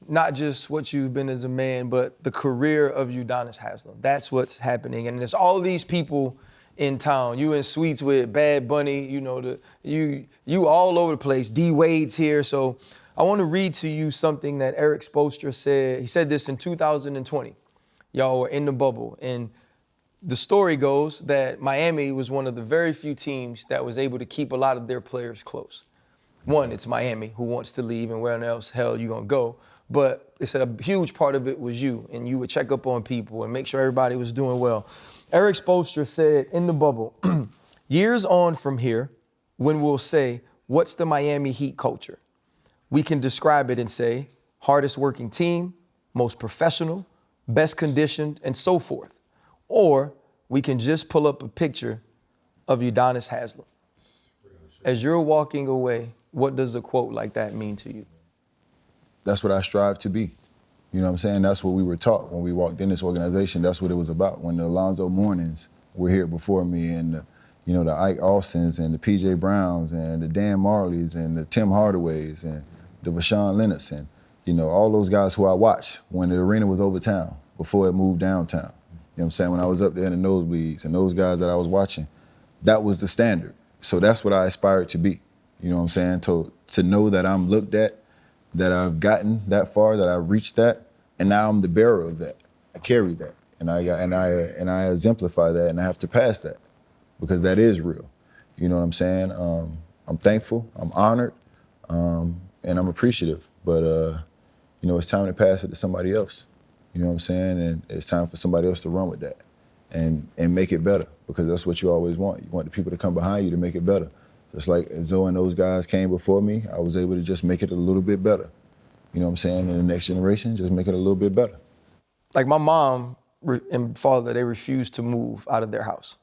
not just what you've been as a man, but the career of Udonis Haslem. That's what's happening. And there's all these people in town. You in suites with Bad Bunny, you know, you all over the place. D Wade's here. So I want to read to you something that Erik Spoelstra said. He said this in 2020. Y'all were in the bubble. And the story goes that Miami was one of the very few teams that was able to keep a lot of their players close. One, it's Miami, who wants to leave, and where else hell you gonna go? But they said a huge part of it was you, and you would check up on people and make sure everybody was doing well. Erik Spoelstra said in the bubble, years on from here, when we'll say, what's the Miami Heat culture? We can describe it and say, hardest working team, most professional, best conditioned, and so forth. Or we can just pull up a picture of Udonis Haslem. As you're walking away, what does a quote like that mean to you? That's what I strive to be. You know what I'm saying? That's what we were taught when we walked in this organization. That's what it was about. When the Alonzo Mournings were here before me, and the Ike Austins and the P.J. Browns and the Dan Marleys and the Tim Hardaways and the Vashawn Leonards and, all those guys who I watched when the arena was over town, before it moved downtown. You know what I'm saying? When I was up there in the nosebleeds, and those guys that I was watching, that was the standard. So that's what I aspired to be. You know what I'm saying? To know that I'm looked at, that I've gotten that far, that I've reached that, and now I'm the bearer of that. I carry that, and I exemplify that, and I have to pass that, because that is real. You know what I'm saying? I'm thankful, I'm honored, and I'm appreciative. But it's time to pass it to somebody else. You know what I'm saying? And it's time for somebody else to run with that, and make it better, because that's what you always want. You want the people to come behind you to make it better. Just like Zoe and those guys came before me, I was able to just make it a little bit better. You know what I'm saying? In the next generation, just make it a little bit better. Like my mom and father, they refused to move out of their house.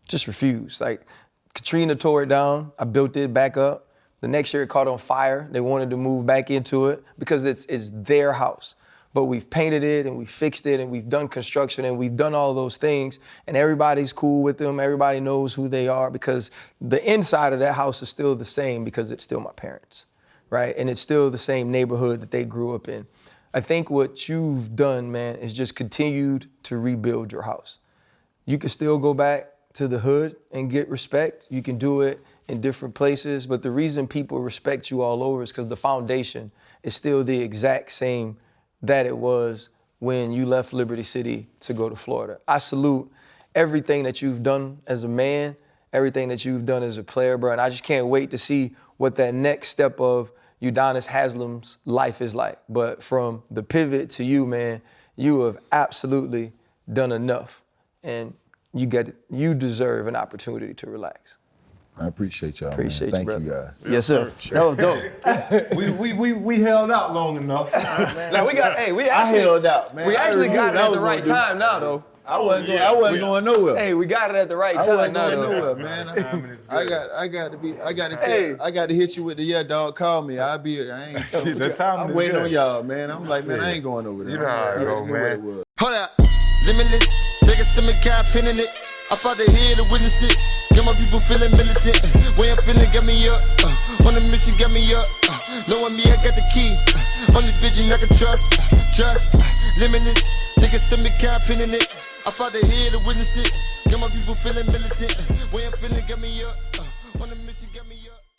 Just refused. Like Katrina tore it down, I built it back up. The next year it caught on fire. They wanted to move back into it because it's their house. but we've painted it and we fixed it and we've done construction and we've done all those things, and everybody's cool with them. Everybody knows who they are because the inside of that house is still the same because it's still my parents, right? And it's still the same neighborhood that they grew up in. I think what you've done, man, is just continued to rebuild your house. You can still go back to the hood and get respect. You can do it in different places, but the reason people respect you all over is because the foundation is still the exact same that it was when you left Liberty City to go to Florida. I salute everything that you've done as a man, everything that you've done as a player, bro, and I just can't wait to see what that next step of Udonis Haslem's life is like. But from the pivot to you, man, you have absolutely done enough, and you deserve an opportunity to relax. I appreciate y'all. Appreciate man. you, Thank brother. you guys. Yes, sir. That was dope. we held out long enough. Now we I held out, man. We actually got it I at was the right gonna do- time now, though. I wasn't going nowhere. Hey, we got it at the right I time wasn't now, going though. nowhere, man. I got to hit you with the yeah, dog. Call me. I ain't. The timing I'm is waiting good. on y'all, man. I'm like, man, I ain't going over there. You know how it go, I knew what man. it was. Hold up, limitless. Niggas to me got pinning it. I fought the head to witness it. Got my people feeling militant. Way I'm feeling got me up. On the mission got me up. Knowing me, I got the key. Only vision I can trust. Trust. Limitless. Niggas to me got pinning it. I fought the head to witness it. Got my people feeling militant. Way I'm feeling got me up. On the mission got me up.